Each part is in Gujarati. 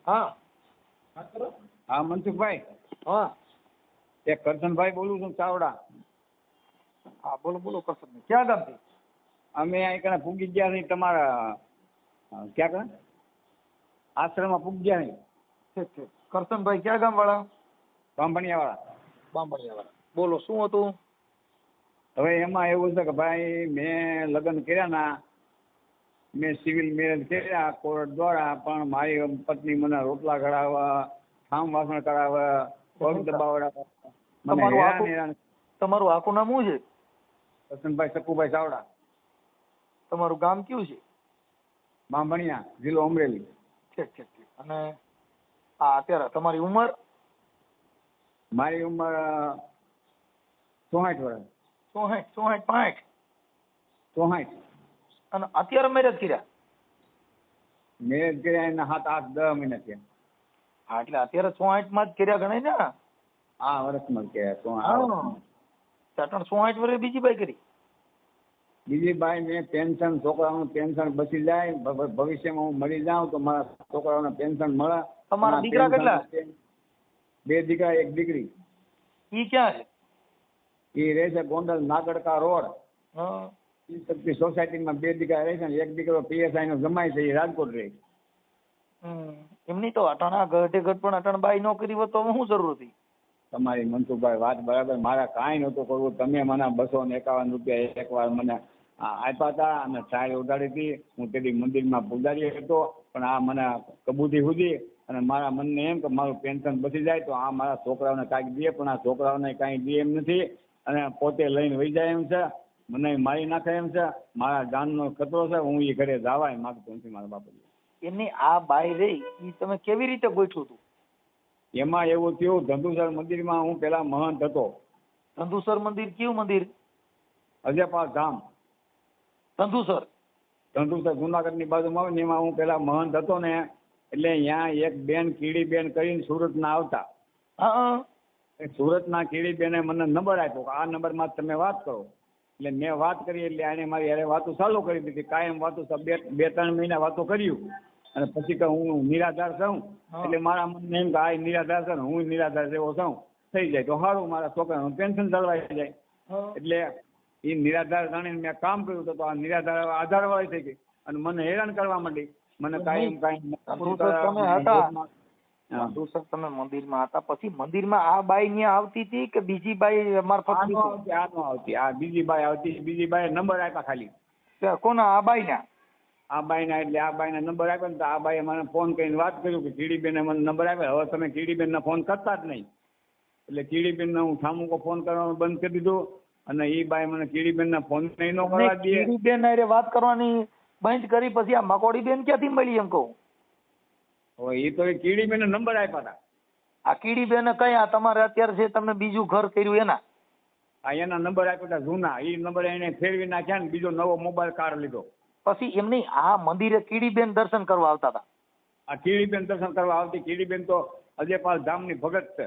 હા હા મનસુખભાઈ, હા એક કરશનભાઈ બોલું છું ચાવડા. હા બોલો બોલો કરશનભાઈ, ક્યાં ગામથી? અમે અહીં પૂગી ગયા નહીં તમારા ક્યાં કણ આશ્રમમાં પૂગી ગયા નહીં. ઠીક ઠીક. કરશનભાઈ ક્યાં ગામ વાળા? બાંભણિયાવાળા. બાંભણિયા વાળા. બોલો શું હતું? હવે એમાં એવું છે કે ભાઈ મેં લગ્ન કર્યા ના, મેં સિવિલ મેરેજ કર્યા કોર્ટ દ્વારા, પણ મારી પત્ની મને રોટલા કરાવવા, થામ વાસણ કરાવવા, પગ દબાવડા, મને હેરાન હેરાન. તમારું આખું નામ શું છે? કરશનભાઈ સકુભાઈ ચાવડા. તમારું ગામ કયું છે? બાંભણિયા, જિલ્લો અમરેલી. ઠીક ઠીક ઠીક. અને આ અત્યારે તમારી ઉંમર? મારી ઉંમર 64 વર્ષ. 64 65? 64. અને અત્યારે મેરેજ કર્યા? મેરેજ કર્યા એના 7-8-10 મહિના થયા. હા એટલે અત્યારે 64 માં જ કર્યા ગણાય ને? આ વર્ષમાં કર્યા. 64 વર્ષે બીજી બાઈ કરી? બીજી બાઈ મેં પેન્શન, છોકરાઓનું પેન્શન બચી જાય, ભવિષ્યમાં હું મરી જાઉં તો મારા છોકરાઓને પેન્શન મળે. તમારા દીકરા કેટલા? 2 દીકરા 1 દીકરી. ઈ ક્યાં છે? એ રહે છે ગોંડલ નાગડકા રોડ. હા શક્તિ સોસાયટીમાં 2 દીકરા રહે છે ને 1 દીકરો PSI નો જમાય છે, એ રાજકોટ રહે. એમની તો અટાણા ગઢે ગઢ પણ અટાણ બાઈ નોકરી હોત તો શું જરૂર હતી? તમારી મનસુખભાઈ વાત બરાબર. મારા કાંઈ નહોતું કરવું. તમે મને 251 રૂપિયા એકવાર મને આપ્યા હતા અને સાડી ઉડાડી હતી. હું તેની મંદિરમાં પૂજારી હતો, પણ આ મને કબૂતી સુધી અને મારા મનને એમ કે મારું પેન્શન બચી જાય તો આ મારા છોકરાઓને કાંઈક દે, પણ આ છોકરાઓને કાંઈ દે એમ નથી અને પોતે લઈને વહી જાય એમ છે. મને મારી નાખે એમ છે. મારા જાનનો ખતરો છે. હું એ ઘરે જવાય માગતો નથી મારા બાપુ. એની આ બાઈ રહી એ તમે કેવી રીતે ગોઠવું હતું? એમાં એવું થયું, ધંધુસર મંદિરમાં હું પેલા મહંત હતો. ધંધુસર મંદિર કયું મંદિર? અજયપાલ ધામ. ધંધુસર જુનાગઢ ની બાજુમાં આવે ને એમાં હું પેલા મહંત હતો ને, એટલે અહીંયા એક બેન કીડીબેન કરીને સુરત ના આવતા. હા સુરતના કીડીબેને મને નંબર આપ્યો કે આ નંબરમાં તમે વાત કરો. એટલે મેં વાત કરી એટલે આને મારી યારે વાતો ચાલુ કરી દીધી. કાયમ વાતો 2-3 મહિના વાતો કર્યું અને પછી કે હું નિરાધાર છું. એટલે મારા મનને એમ કે આ નિરાધાર છે ને હું નિરાધાર જેવો છું, થઈ જાય તો સારું, મારા છોકરાનું પેન્શન જળવાઈ જાય. એટલે એ નિરાધાર જાણીને મેં કામ કર્યું તો આ નિરાધાર આધાર વાળી થઈ ગઈ અને મને હેરાન કરવા માંડી. મને તમે મંદિરમાં હતા પછી મંદિરમાં આ બાઈ ત્યાં આવતી હતી કે બીજી બાઈ મારફત? આવતી. આ બીજી બાઈ આવતી. બીજી બાઈ નંબર આપ્યા ખાલી. કોના? આ બાઈ ના? આ બાઈના. એટલે આ બાઈને નંબર આપ્યો ને તો આ બાઈએ મને ફોન કરીને વાત કર્યું કે કીડીબેને મને નંબર આપ્યો, હવે તમે કીડીબેનને ફોન કરતા જ નહીં. એટલે કીડીબેનને હું ઠામુકો ફોન કરવાનું બંધ કરી દીધું અને એ બાઈ મને કીડીબેનને ફોન નહીં ન કરવા દે. કીડીબેન હારે વાત કરવાની બંધ કરી પછી આ મકોડી બેન ક્યાંથી મળી એમ કહું? એ તો એ કીડીબેનને નંબર આપ્યા હતા. આ કીડીબેન કયા તમારે અત્યારે છે તમે બીજું ઘર કર્યું એના? એના નંબર આપ્યા હતા જૂના. એ નંબર એને ફેરવી નાખ્યા ને બીજો નવો મોબાઈલ કાર્ડ લીધો. પછી એમની આ મંદિરે કીડીબેન દર્શન કરવા આવતા હતા? આ કીડીબેન દર્શન કરવા આવતી. કીડીબેન તો અજયપાલ ધામની ભગત છે,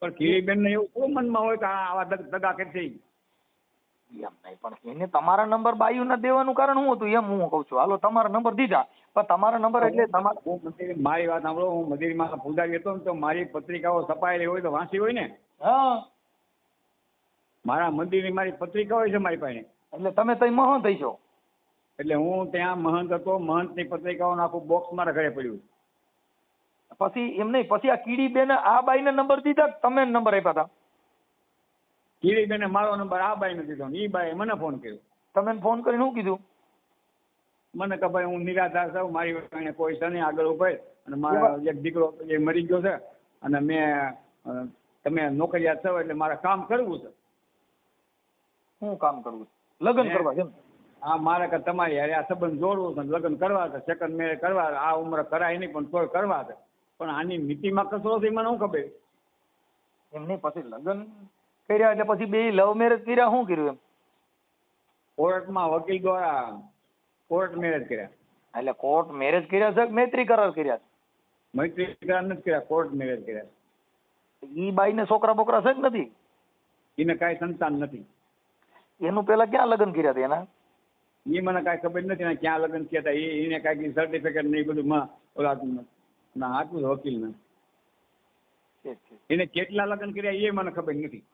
પણ કીડીબેન ને એવું કોઈ મનમાં હોય કે આવા દગા કરશે એમ નહીં. પણ એને તમારા નંબર બાયુ ના દેવાનું કારણ શું હતું એમ હું કઉ છું. હાલો તમારા નંબર દીધા, પણ તમારા નંબર એટલે મારી વાત સાંભળો. હું મંદિરમાં પૂજારી હતો ને તો મારી પત્રિકાઓ છપાયેલી હોય તો વાંચી હોય ને. હા મારા મંદિરની મારી પત્રિકા હોય છે મારી પાસે. એટલે તમે તઈ મહંત થઈ છો? એટલે હું ત્યાં મહંત હતો. મહંતની પત્રિકાઓનું આખું બોક્સ મારા ઘરે પડ્યું. પછી એમ નહીં, પછી આ કીડીબેન આ બાઈને નંબર દીધા તમે નંબર આપ્યા હતા? કીડીબેને મારો નંબર આ બાઈને દીધો ને એ બાઈએ મને ફોન કર્યો. તમે ફોન કરીને શું કીધું? મને કે ભાઈ હું નિરાધાર છું, મારી પાસે કોઈ છે નહીં આગળ ઉપર, અને મારો એક દીકરો એ મરી ગયો છે અને મેં તમે નોકરિયાત છો એટલે મારે કામ કરવું છે. શું કામ કરવું? લગ્ન કરવા છે? હા, મારે કે તમારી યારે આ સંબંધ જોડવું છે, લગ્ન કરવા છે, સેકન્ડ મેરેજ કરવા. આ ઉંમરે કરાય નહીં પણ તોય કરવા છે. પણ આની નીતિમાં કચરો છે મને શું ખબર. એમની પછી લગ્ન કર્યા એટલે પછી બે લવ મેરેજ કર્યા? શું કર્યું એમ? કોર્ટમાં વકીલ દ્વારા કોર્ટ મેરેજ કર્યા. એટલે કોર્ટ મેરેજ કર્યા છે કે મૈત્રી કરાર કર્યા છે? મૈત્રી કરાર નથી કર્યા, કોર્ટ મેરેજ કર્યા. ઈ બાઈ ને છોકરા બોકરા છે કે નથી? એને કાંઈ સંતાન નથી. એનું પેલા ક્યાં લગ્ન કર્યા હતા એના? એ મને કાંઈ ખબર નથી ને ક્યાં લગ્ન થયા હતા એને કાંઈક સર્ટિફિકેટ ને એ બધું ઓલા ના આટલું વકીલ ને ઠીક ઠીક. એને કેટલા લગ્ન કર્યા એ મને ખબર નથી.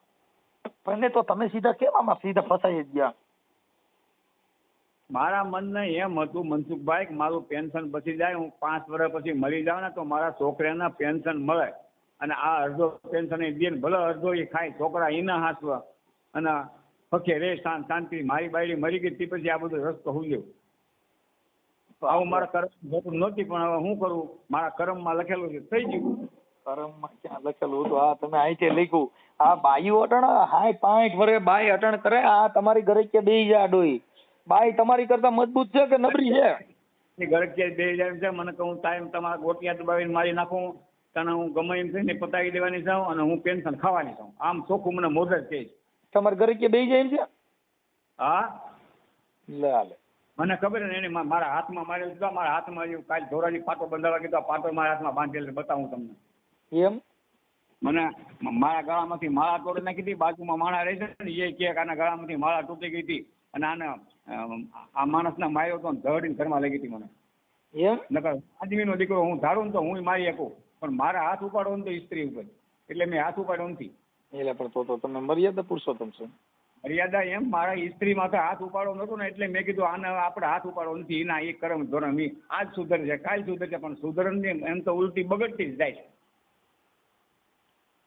પણ તો તમે સીધા કેમ આમાં સીધા ફસાઈ જ ગયા? મારા મનને એમ હતું મનસુખભાઈ કે મારું પેન્શન પછી જાય, હું 5 વર્ષ પછી મરી જાઉં ને તો મારા છોકરાના પેન્શન મળે અને આ અડધો પેન્શન એ દે ને ભલે અડધો એ ખાય, છોકરા એના હાંસવા અને હકે રે શાંતિ. મારી બાયડી મરી ગઈ તે પછી આ બધો રસ્તો હુલ્યો. આવું મારા કર્મ જરૂર નહોતી પણ હવે શું કરું, મારા કર્મમાં લખેલું છે થઈ ગયું. કરમમાં ક્યાં લખેલું હતું? આ તમે અહીંથી લખ્યું. આ બાયું અટણ 60 વર્ષે બાઈ અટણ કરે, આ તમારી ઘરે કે બેહી જાય ડોઈ. બાઈ તમારી કરતા મજબૂત છે કે નબળી છે? ગરજ બે હજાર છે મને કહું ટાઈમ તમારા ગોટિયા દબાવીને મારી નાખું તને હું ગમે એમ થઈને પતાવી દેવાની છું અને હું પેન્શન ખાવાની છું. આમ ચોખ્ખું મને મોઢે જ કહીશ. તમારી ઘરે કે બેહી જાય એમ છે? હા લે લે. મને ખબર ને એને મારા હાથમાં મારેલું છે. મારા હાથમાં કાલ ધોરાજી પાટો બંધાવા કીધો, પાટો મારા હાથમાં બાંધેલો બતાવું તમને. એમ? મને મારા ગળામાંથી માળા તોડી નાખી હતી. બાજુમાં માણા રહી છે ને એ કે આના ગળામાંથી માળા તૂટી ગઈ હતી અને આને આ માણસના માર્યો હતો ધડીને ઘરમાં લઈ ગઈ હતી મને. એમ? નકર આદમીનો દીકરો હું ધારું ને તો હું મારી શકું પણ મારા હાથ ઉપાડો ને તો સ્ત્રી ઉપર, એટલે મેં હાથ ઉપાડ્યો નથી. એટલે પણ તો તમે મર્યાદા પુરુષોત્તમ છો. મર્યાદા એમ મારા સ્ત્રી માથે હાથ ઉપાડો નતો ને એટલે મેં કીધું આને આપણે હાથ ઉપાડો નથી. એના એ કર્મ ધોરણ આજ સુધરશે કાલ સુધરશે પણ સુધરણ ને એમ તો ઉલટી બગડતી જ જાય છે.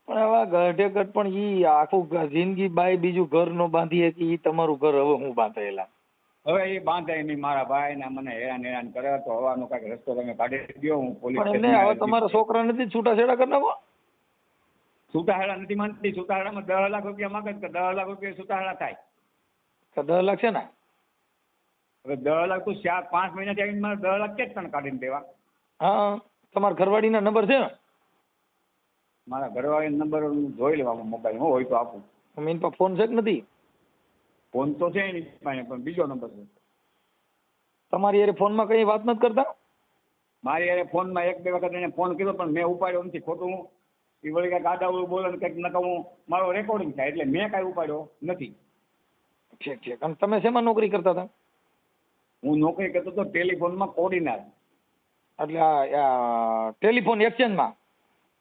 પણ હવે ગઢે ગઢ પણ ઈ આખું જિંદગી બાઈ બીજું ઘર નો બાંધી હતી, ઈ તમારું ઘર હવે હું બાંધેલા. હવે એ બાંધાય નહીં. મારા ભાઈ ને મને હેરાન કરે તો હવાનો કઈક રસ્તો તમે કાઢી દો. હું પોલીસ પણ એમને હવે તમારા છોકરા નથી છૂટાછેડા કરી નાખો. છૂટાહેડા નથી માંગતી. છૂટાહેડામાં 10 લાખ રૂપિયા માંગે કે 10 લાખ રૂપિયા છૂટાહેડા થાય. 10 લાખ છે ને? હવે 10 લાખ તો 4-5 મહિનાથી આવીને મારે 10 લાખ કેટ તને કાઢીને દેવા? હા તમારા ઘરવાળીના નંબર છે? મારા ઘરવાળી નંબર જોઈ લેવા મોબાઈલ હોય તો આપું. એની પાસે ફોન છે કે નથી? ફોન તો છે એની પાસે પણ બીજો નંબર છે. તમારી યાર ફોનમાં કઈ વાત નથી કરતા? મારી યાર ફોનમાં 1-2 વખત એને ફોન કર્યો પણ મેં ઉપાડ્યો નથી. ખોટું એ વળી કાંઈક આડાવડું બોલે ને કંઈક નકર હું મારો રેકોર્ડિંગ થાય એટલે મેં કાંઈ ઉપાડ્યો નથી. ઠીક ઠીક. અને તમે શેમાં નોકરી કરતા હતા? હું નોકરી કરતો હતો ટેલિફોનમાં કોર્ડિનાર. એટલે આ ટેલિફોન એક્સચેન્જમાં?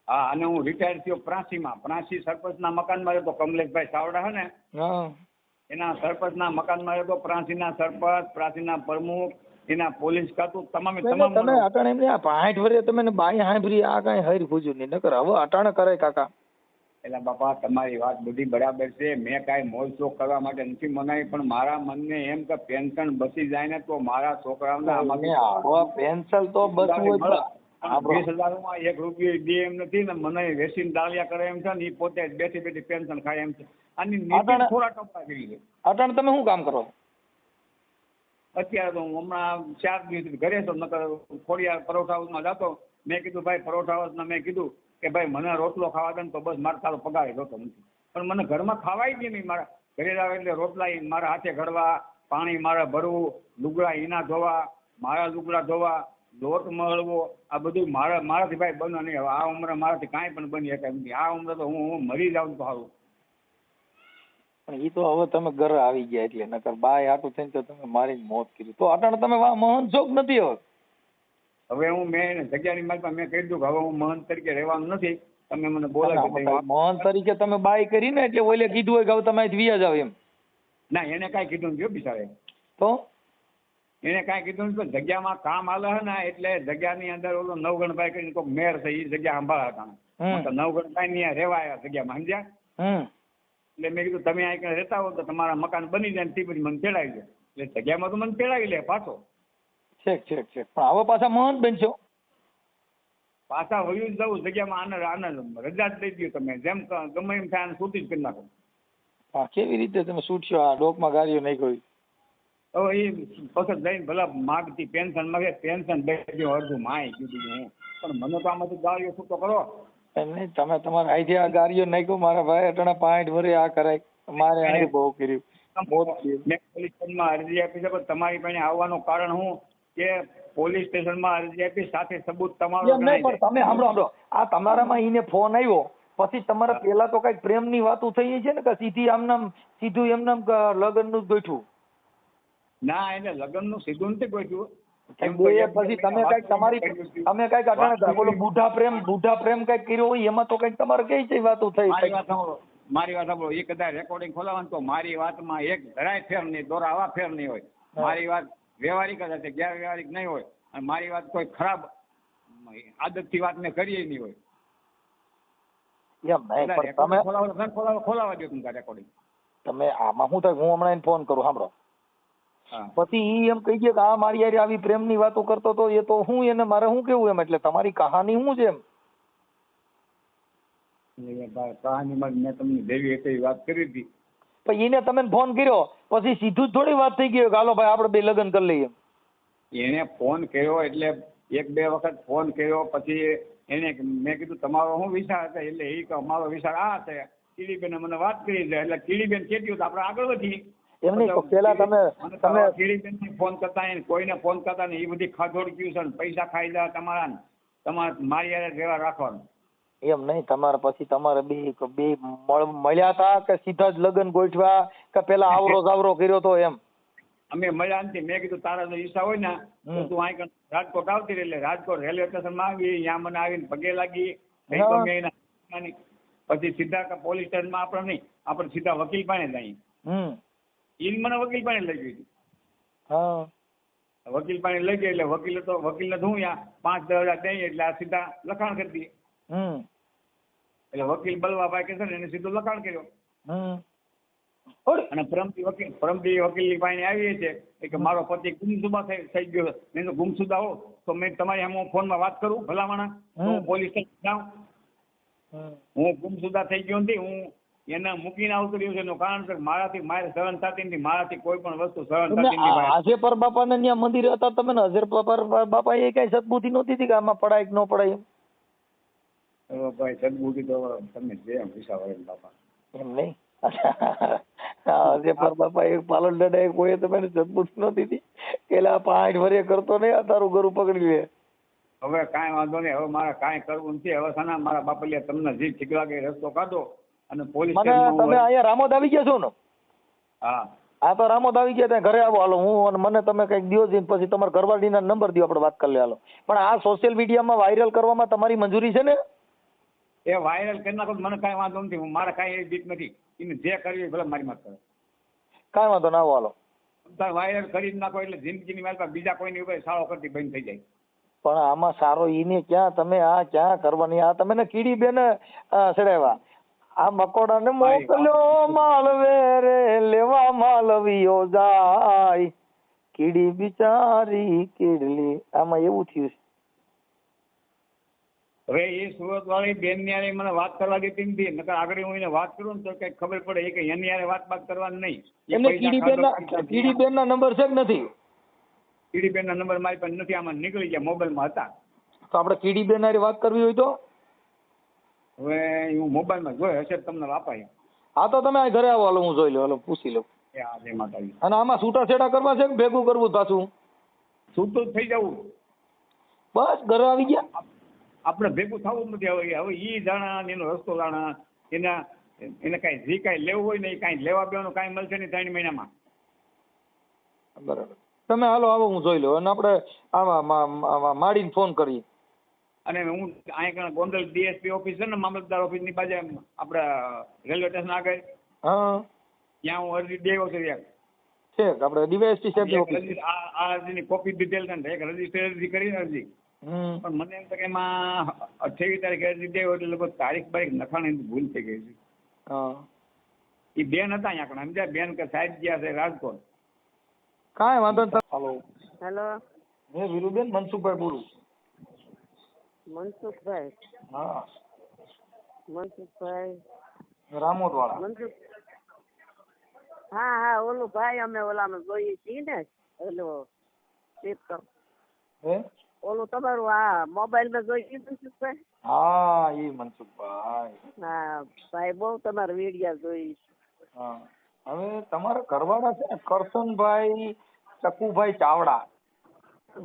હા અને હું રિટાયર થયો પ્રાંસીમાં. પ્રાંસી સરપંચના મકાનમાં રહેતો. કમલેશભાઈ સાવડા હે ને હા એના સરપંચના મકાનમાં રહેતો. પ્રાંસીના સરપંચ, પ્રાંસીના પ્રમુખ, એના પોલીસ ખાતું તમામે તમામ. તમે અટાણે એમને 60 વર્ષે તમે બાઈ હાંભરી આ કઈ હરી ખુજ્યું નહીં, નકર હવે અટાણે કરે કાકા. એટલે બાપા તમારી વાત બધી બરાબર છે. મેં કાંઈ મોજ શોખ કરવા માટે નથી મનાવી પણ મારા મનને એમ કે પેન્શન બચી જાય ને તો મારા છોકરાઓને પેન્શન તો બચવું જ. 20,000માં 1 રૂપિયો દે એમ નથી ને મને વેસીને દાળિયા કરે એમ છે ને એ પોતે જ બેઠી બેઠી પેન્શન ખાય એમ છે. આની નીતિ થોડા ટપા કરી છે. અટાણે તમે શું કામ કરો? અત્યારે તો હું હમણાં 4 દિવસ ઘરે તો નકર ખોડિયાર પરોઠા હાઉસમાં જતો. મેં કીધું ભાઈ પરોઠા હાઉસમાં મેં કીધું કે ભાઈ મને રોટલો ખાવા દે ને તો બસ મારે તારો પગાર જોતો નથી. પણ મને ઘરમાં ખાવાય જ નહીં. મારા ઘરે આવે એટલે રોટલા મારા હાથે ઘડવા, પાણી મારે ભરવું, લુગડા એના ધોવા, મારા લુગડા ધોવા, લોટ મળવો, આ બધું મારાથી ભાઈ બને નહીં. હવે આ ઉંમરે મારાથી કાંઈ પણ બની શકે નથી. આ ઉંમરે તો હું મરી જાઉં તો સારું. પણ એ તો હવે તમે ઘરે આવી ગયા એટલે, નકર બાય આટું થઈને તો તમે મારીને મોત કરી. તો અટાણે તમે મહંત છો કે નથી? હવે હું મેં જગ્યાની મારી પાસે મેં કહી દીધું કે હવે હું મહંત તરીકે રહેવાનું નથી. તમે મને બોલાવી મહંત તરીકે તમે બાય કરી ને એટલે ઓલે કીધું હોય કે હવે તમે વિયા જાવ એમ? ના એને કાંઈ કીધું નથી બિચારે. તો એને કાંઈ કીધું નથી. જગ્યામાં કામ હાલે છે ને એટલે જગ્યાની અંદર ઓલો નવગણભાઈ કરીને કોઈક મેયર છે એ જગ્યા સંભાળતા. નવગણભાઈ ની રહેવા આવ્યા જગ્યામાં સમજ્યા. એટલે મેં કીધું તમે અહીં રહેતા હો તો તમારા મકાન બની જાય ને તે પછી મને તેડાવી દે. એટલે જગ્યામાં તો મને તેડાવી લે પાછો. છેક છેક છેક. પણ હવે પાછા મહંત બનશો? પાછા વયું જ જવું જગ્યામાં. આને રજા જ દઈ દો તમે. જેમ ગમે એમ થાય છૂટી જ કરી નાખો. હા કેવી રીતે તમે છૂટશો? આ ડોકમાં ગાડીઓ નહીં કોઈ. હવે એ વખત જઈને ભલા માગતી પેન્શન માગે પેન્શન દઈ અડધું માય કીધું હું. પણ મને તો આમાંથી ગાડીઓ છૂટો કરો. નહીં તમે તમારા અહીંથી આ ગાડીઓ નાખ્યો મારા ભાઈ અટાણા 60 વર્ષે આ કરાય. મારે આ બહુ કર્યું. મેં પોલીસ સ્ટેશનમાં અરજી આપી છે પણ તમારી પાસે આવવાનું કારણ હું કે પોલીસ સ્ટેશનમાં અરજી આપી સાથે સબૂત તમારું. નહીં પણ તમે સાંભળો આ તમારામાં એને ફોન આવ્યો પછી તમારે પેલા તો કઈક પ્રેમની વાતો થઈ છે ને કે સીધી આમનામ સીધું એમનામ લગ્નનું જ ગોઠવું? ના એને લગ્નનું સીધું નથી ગોઠવ્યું. એમ તો બે એક પછી બે તમે મહિના કઈક તમારી તમે કઈક અટાણે બોલો બુઢા પ્રેમ કઈક કર્યો હોય એમાં તો કઈક તમારે કઈ કઈ વાતો થઈ મારી વાત સાંભળો, મારી વાત સાંભળો. એ કદાચ રેકોર્ડિંગ ખોલાવાનું તો મારી વાતમાં એક જરાય ફેર નહીં, દોરા આવા ફેર નહીં હોય. મારી વાત વ્યવહારિક જ હશે, ગેરવ્યવહારિક નહીં હોય. અને મારી વાત કોઈ ખરાબ આદતથી વાત મેં કરી નહીં હોય. એમ નહીં પણ તમે ખોલાવા દો તમે રેકોર્ડિંગ. તમે આમાં શું થાય હું હમણાં એને ફોન કરું સાંભળો. હા પછી ઈ એમ કહી દે કે આ મારી યાર આવી પ્રેમની વાતો કરતો તો એ તો હું એને મારે શું કેવું એમ એટલે તમારી કહાની શું છે એમ. કહાનીમાં મેં તમને દેવી હતી વાત કરી હતી. પછી એને તમે ફોન કર્યો પછી સીધું જ થોડી વાત થઈ ગઈ કે હાલો ભાઈ આપણે બે લગ્ન કરી લઈએ. એને ફોન કર્યો એટલે એક બે વખત ફોન કર્યો પછી એને મેં કીધું તમારો શું વિચાર હતો એટલે એ કે અમારો વિચાર આ છે. કીડીબેને મને વાત કરી છે એટલે કીડીબેન કહેતી તો આપણે આગળ વધીએ. એમ નહીં પેલા તમે કીડીબેન ફોન કરતા કોઈને ફોન કરતા ને એ બધી ખાધોડ ગયું છે ને પૈસા ખાઈ જાય તમારે મારી યારે વ્યવહાર રાખવાનો. એમ નહીં તમારે પછી તમારે બે મળ્યા હતા કે સીધા જ લગ્ન ગોઠવ્યા કે પેલા આવરો જાવરો કર્યો તો એમ. અમે મળ્યા નથી. મેં કીધું તારા જો ઈચ્છા હોય ને તો તું અહીં રાજકોટ આવતી રહે. એટલે રાજકોટ રેલવે સ્ટેશનમાં આવી ત્યાં મને આવીને પગે લાગી. પછી સીધા પોલીસ સ્ટેશનમાં આપણે નહીં, આપણે સીધા વકીલ પાસે જઈએ. ઈ મને વકીલ પાસે લઈ ગઈ હતી. વકીલ પાસે લઈ ગઈ એટલે વકીલને તો હું 5-10 હજાર દઈએ એટલે આ સીધા લખાણ કરી દઈએ. એટલે વકીલ બલવાભાઈ કે છે ને એને સીધું લખાણ કર્યો. અને પરમદી વકીલની પાસે આવીએ છીએ કે મારો પતિ ગુમસુદા થઈ ગયો. મેં તો ગુમસુદા હો તો મેં તમારી સામે ફોનમાં વાત કરું ભલામણા હું પોલીસ સ્ટેશન જાઉં. હું ગુમસુદા થઈ ગયો નથી. હું એને મૂકીને આવતું રહ્યું છે એનું કારણ છે મારાથી મારે સહન થતી નથી. મારાથી કોઈ પણ વસ્તુ સહન થતી નથી. હાજેપર બાપાને ત્યાં મંદિર હતા તમે ને હાજેપર બાપા એ કઈ સદબુદ્ધિ નહોતી કે આમાં પડાય કે ન પડાય એમ. ભાઈ સદબુદ્ધિ તો તમને જે વિચાર બાપા એમ નહીં. હાજેપર બાપા એક પાલન દાદા કોઈ તમે સદબુદ્ધિ નહોતી હતી કે 5 વર્ષ કરતો નહીં આ તારું ઘરું પકડી લે. હવે કાંઈ વાંધો નહીં. હવે મારે કાંઈ કરવું નથી. હવે સાના મારા બાપલિયા તમને જે ઠીક લાગે રસ્તો કાઢો. અને પોલીસ તમે અહીંયા રામોદ આવી ગયા છો ને? હા હા તો રામોદ આવી ગયા ત્યાં ઘરે આવો હાલો હું અને મને તમે કંઈક દિવસ દિન પછી તમારા ઘરવાળીના નંબર દો આપણે વાત કરી લે હાલો. પણ આ સોશિયલ મીડિયામાં વાયરલ કરવામાં તમારી મંજૂરી છે ને? એ વાયરલ કરી નાખો મને કાંઈ વાંધો નથી. મારે કાંઈ એવી બીક નથી. એને જે કરવી ભલે મારી માં કરે. કાંઈ વાંધો ના આવો હાલો. વાયરલ કરી નાખો એટલે જિંદગીની મારી પાસે બીજા કોઈની ઉપર સાળો કરતી બંધ થઈ જાય. પણ આમાં સારો ઈને ક્યાં તમે આ ક્યાં કરવાની આ તમે ને કીડી બેન ચડાવ્યા. આ મકોડા ને મોકલ્યો માલવે રે લેવા માલવીયો જાય કીડી બિચારી કીડલી. આમાં એવું થયું છે. હવે એ સુરત વાળી બેન ની મને વાત કરવા દેતી નથી. નકર આગળ હું એને વાત કરું ને તો કઈ ખબર પડે કે એની યારે વાત કરવાની નહીં. એમને કીડી બેન ના નંબર છે કે નથી? કીડી બેન ના નંબર મારી પાસે નથી. આમાં નીકળી ગયા મોબાઈલમાં હતા. તો આપણે કીડી બેન હારે વાત કરવી હોય તો હવે હું મોબાઈલમાં જોઈ હશે તમને વાપાય. હા તો તમે આ ઘરે આવો હાલો હું જોઈ લઉં હાલો પૂછી લઉં. અને આમાં છૂટાછેડા કરવા છે કે ભેગું કરવું પાછું? છૂટું થઈ જવું. બસ ઘરે આવી ગયા. આપણે ભેગું થવું નથી. હવે ઈ જાણા એનો રસ્તો જાણા એને કાંઈ જે કાંઈ લેવું હોય ને એ કાંઈ લેવા બેવાનું કાંઈ મળશે નહીં 3 મહિનામાં. બરાબર. તમે હાલો આવો હું જોઈ લઉં અને આપણે આમાં માડીને ફોન કરીએ. અને હું અહીંયા ગોંડલ ડીએસપી ઓફિસ છે ને મામલતદાર ઓફિસ ની બાજુ આપણે રેલવે સ્ટેશન આગળ ત્યાં હું અરજી દેવો છું. છે આપણે ડીવાયએસપી સાહેબ ઓફિસ આ અરજીની કોપી દીધેલ છે એક રજીસ્ટર અરજી કરીને અરજી. પણ મને એમ કે એમાં 28 તારીખે અરજી દેવો એટલે લગભગ તારીખ નખાણી ભૂલ થઈ ગઈ છે. એ બેન હતા અહીંયા કણ સમજ્યા બેન કે સાહેબ ગયા છે રાજકોટ. કાંઈ વાંધો નહીં. હાલો હેલો મેં વીરુબેન મનસુખભાઈ બોલું. મનસુખભાઈ? હા મનસુખભાઈ રામોદ વાળા. મનસુખ હા ઓલું ભાઈ અમે ઓલામાં જોઈએ છીએ ને ઓલું ઓલું તમારું આ મોબાઈલ માં જોઈએ મનસુખભાઈ? હા એ મનસુખભાઈ. હા ભાઈ બહુ તમારા વિડિયો જોઈ. હા હવે તમારા ઘરવાળા છે ને કરશનભાઈ ચકુભાઈ ચાવડા.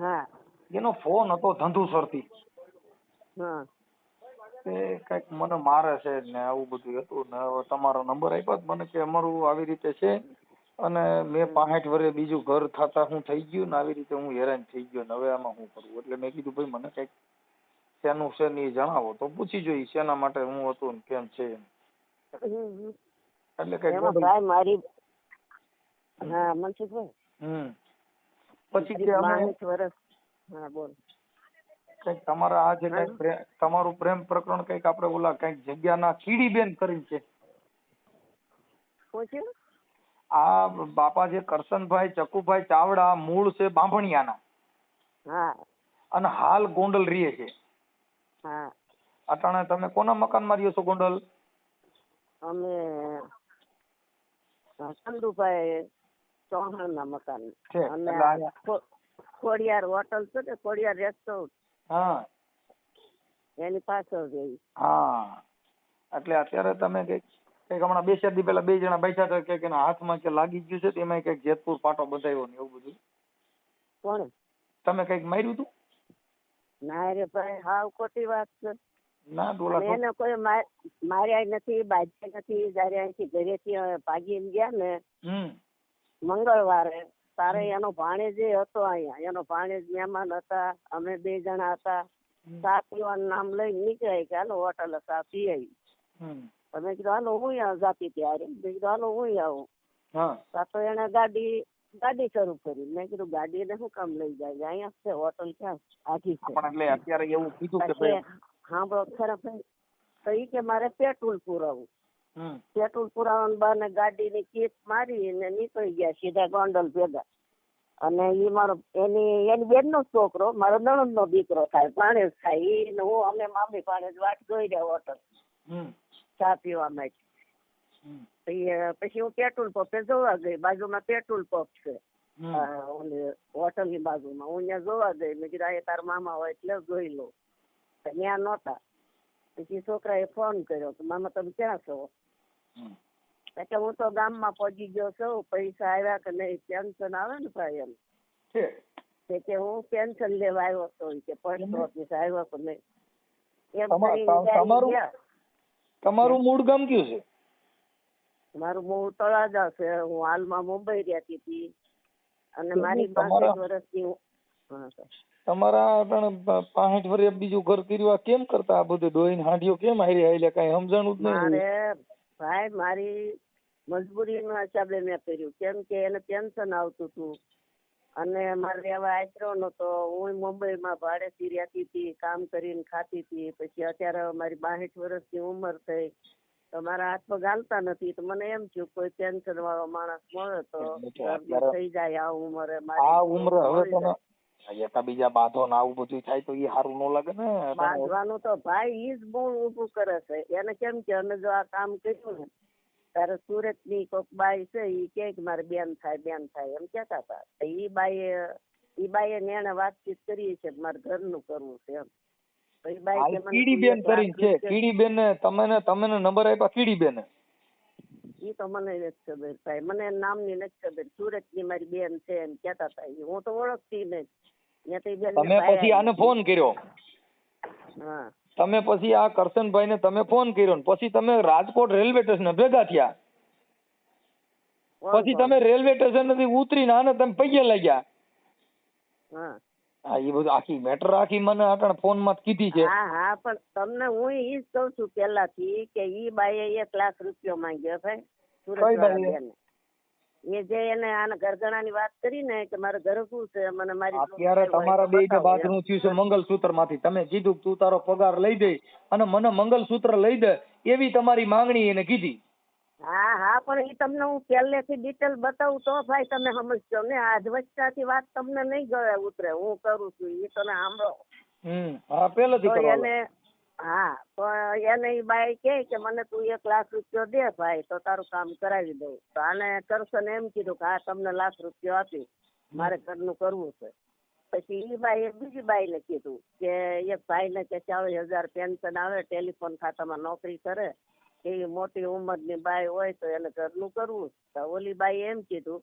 હા એનો ફોન હતો ધંધુસરથી. હા તે કઈક મને મારે છે ને આવું બધું હતું ને હવે તમારો નંબર આપ્યો મને કે અમારું આવી રીતે છે અને મેં 65 વર્ષે બીજું ઘર થતા હું થઈ ગયું ને આવી રીતે હું હેરાન થઈ ગયો ને હવે આમાં હું કરું એટલે મેં કીધું ભાઈ મને કઈક શેનું છે ને એ જણાવો તો પૂછી જોઈએ શેના માટે હું હતું ને કેમ છે એમ. એટલે કઈક એમાં ભાઈ મારી હા મનસુખભાઈ પછી કે અમે 62 વર્ષ હા બોલ કઈક તમારા આ જે કઈક તમારું પ્રેમ પ્રકરણ કઈક આપણે ઓલા કઈક જગ્યાના કીડીબેન કરીને છે પૂછ્યું આ બાપા જે કરશનભાઈ ચકુભાઈ ચાવડા મૂળ છે બાંભણિયાના હા અને હાલ ગોંડલ રહે છે. હા અટાણે તમે કોના મકાનમાં રહ્યો છો ગોંડલ? અમે ચંદુભાઈ ચૌહાણના મકાન છે અને એટલે અહીંયા ખોડિયાર હોટલ છે ને ખોડિયાર રેસ્ટોરન્ટ હા એની પાછળ રહી. હા એટલે અત્યારે તમે કઈક હમણાં 2-4 દી પહેલા 2 જણા બેઠા હતા કે એના હાથમાં કે લાગી ગયું છે તેમાં કઈક જેતપુર પાટો બધાયો ને એવું બધું. કોણ તમે કઈક માર્યું હતું? ના રે ભાઈ હાવ ખોટી વાત છે. ના ડોલા અને એને કોઈ માર્યા નથી બાજ્યા નથી. જયારે અહીંથી ઘરેથી ભાગીને ગયા ને મંગળવારે તારે એનો ભાણેજ હતો અહીંયા. એનો ભાણેજ મહેમાન હતા. અમે 2 જણા હતા. ચા પીવાનું નામ લઈને નીકળ્યા કે હાલો હોટલે ચા પી આવી. તમે કીધું હાલો હું અહીંયા જાતી ત્યારે મેં કીધું હાલો હું આવું. તો એને ગાડી શરૂ કરી. મેં કીધું ગાડીને શું કામ લઈ જાય અહીંયા છે હોટલ ક્યાં આખી છે. એટલે અત્યારે એવું કીધું કે ભાઈ સાંભળો ખરા ભાઈ તો ઈ કે મારે પેટ્રોલ પુરાવું. પેટ્રોલ પુરાવાનું બહાને ગાડીની કીટ મારીને નીકળી ગયા સીધા ગોંડલ ભેગા. અને ઈ મારો એની બેનનો છોકરો મારો નણંદનો દીકરો થાય ભાણેજ થાય. ઈ હું અમે મામી ભાણેજ વાટ જોઈ રહ્યા હોટલ ચા પીવા માટે. પછી હું પેટ્રોલ પંપે જોવા ગઈ. બાજુમાં પેટ્રોલ પંપ છે હોટલ ની બાજુમાં. હું ત્યાં જોવા ગઈ. મેં કીધું આ તારા મામા હોય એટલે જોઈ લો. ત્યાં નહોતા. પછી છોકરાએ ફોન કર્યો કે મામા તમે ક્યાં છો? એટલે હું તો ગામમાં પહોંચી ગયો છું. પૈસા આવ્યા કે નહીં પેન્શન આવે ને ભાઈ એમ કે હું પેન્શન લેવા આવ્યો હતો કે પોસ્ટ ઓફિસ આવ્યો કે નહીં એમ કરીને. તમારું મૂળ ગામ કયું છે? મારું મૂળ તળાજા છે. હું હાલમાં મુંબઈ રહેતી હતી અને મારી 62 વર્ષની તમારા 65 વર્ષ બીજું ઘર કર્યું આ કેમ કરતા? આ બધું ડોહીને હાંડીઓ કેમ હારી આયલે કઈ સમજાણું જ નહીં. મારે ભાઈ મારી મજબૂરીના હિસાબે મેં કર્યું. કેમ કે એને પેન્શન આવતું હતું અને મારે રહેવા આશરો નતો. હું મુંબઈમાં ભાડેથી રહેતી હતી. કામ કરીને ખાતી હતી. પછી અત્યારે મારી 62 વર્ષની ઉંમર થઈ તો મારા હાથ પગ હાલતા નથી. તો મને એમ થયું કોઈ પેન્શન વાળો માણસ મળે તો થઈ જાય આ ઉંમરે. આ ઉંમરે હવે તમે બીજા બાંધો ને આવું બધું થાય તો એ સારું ન લાગે ને. બાંધવાનું તો ભાઈ ઈ જ બહુ ઊભું કરે છે. એને કેમ કે અમે જો આ કામ કર્યું ને ત્યારે સુરત ની કોક બાઈ છે ઈ કે મારે બેન થાય એમ કેતા હતા. ઈ બાઈએ ને એને વાતચીત કરી છે મારે ઘરનું કરવું છે એમ. તો ઈ બાઈ કે મને કીડીબેન કરીને છે. કીડીબેન ને તમે નંબર આપ્યા કીડીબેન? ઈ તો મને નથી ખબર ભાઈ. મને નામની નથી ખબર. સુરત ની મારી બેન છે એમ કેતા હતા. હું તો ઓળખતી નહીં. તમે પછી આને ફોન કર્યો? હા તમે પછી આ કરશનભાઈ ને તમે ફોન કર્યો ને પછી તમે રાજકોટ રેલવે સ્ટેશન ભેગા થયા. પછી તમે રેલવે સ્ટેશન થી ઉતરીને આને તમે પગે લાગ્યા. હા એ બધું આખી મેટર આખી મને આટણ ફોન માં કીધી છે. હા પણ તમને હું ઈ જ કઉ છું પેલાથી કે ઈ બાઈએ 1 લાખ રૂપિયા માંગ્યો ભાઈ સુરત. એ જે એને આના ગરગણાની વાત કરી ને કે મારે ગરગું છે મને મારી અત્યારે તમારા બે બાથરૂમ થયું છે મંગલસૂત્ર માંથી. તમે કીધું તું તારો પગાર લઈ દે અને મને મંગલસૂત્ર લઈ દે એવી તમારી માંગણી એને કીધી. હા પણ એ તમને હું પહેલેથી ડિટેલ બતાવું તો ભાઈ તમે સમજશો ને. આજ વચ્ચેથી વાત તમને નહીં ગળે ઉતરે. હું કરું છું એ તમે સાંભળો. હા પહેલેથી એને હા તો એને ઈ બાઈ કે મને તું 1 લાખ રૂપિયા દે ભાઈ તો તારું કામ કરાવી દઉં. તો આને કરશન એમ કીધું કે હા તમને 1 લાખ રૂપિયા આપી મારે ઘરનું કરવું છે. પછી ઈ બાઈએ બીજી બાઈને કીધું કે એક ભાઈને કે 40,000 પેન્શન આવે ટેલિફોન ખાતામાં નોકરી કરે એવી મોટી ઉંમરની બાઈ હોય તો એને ઘરનું કરવું. તો ઓલી બાઈએ એમ કીધું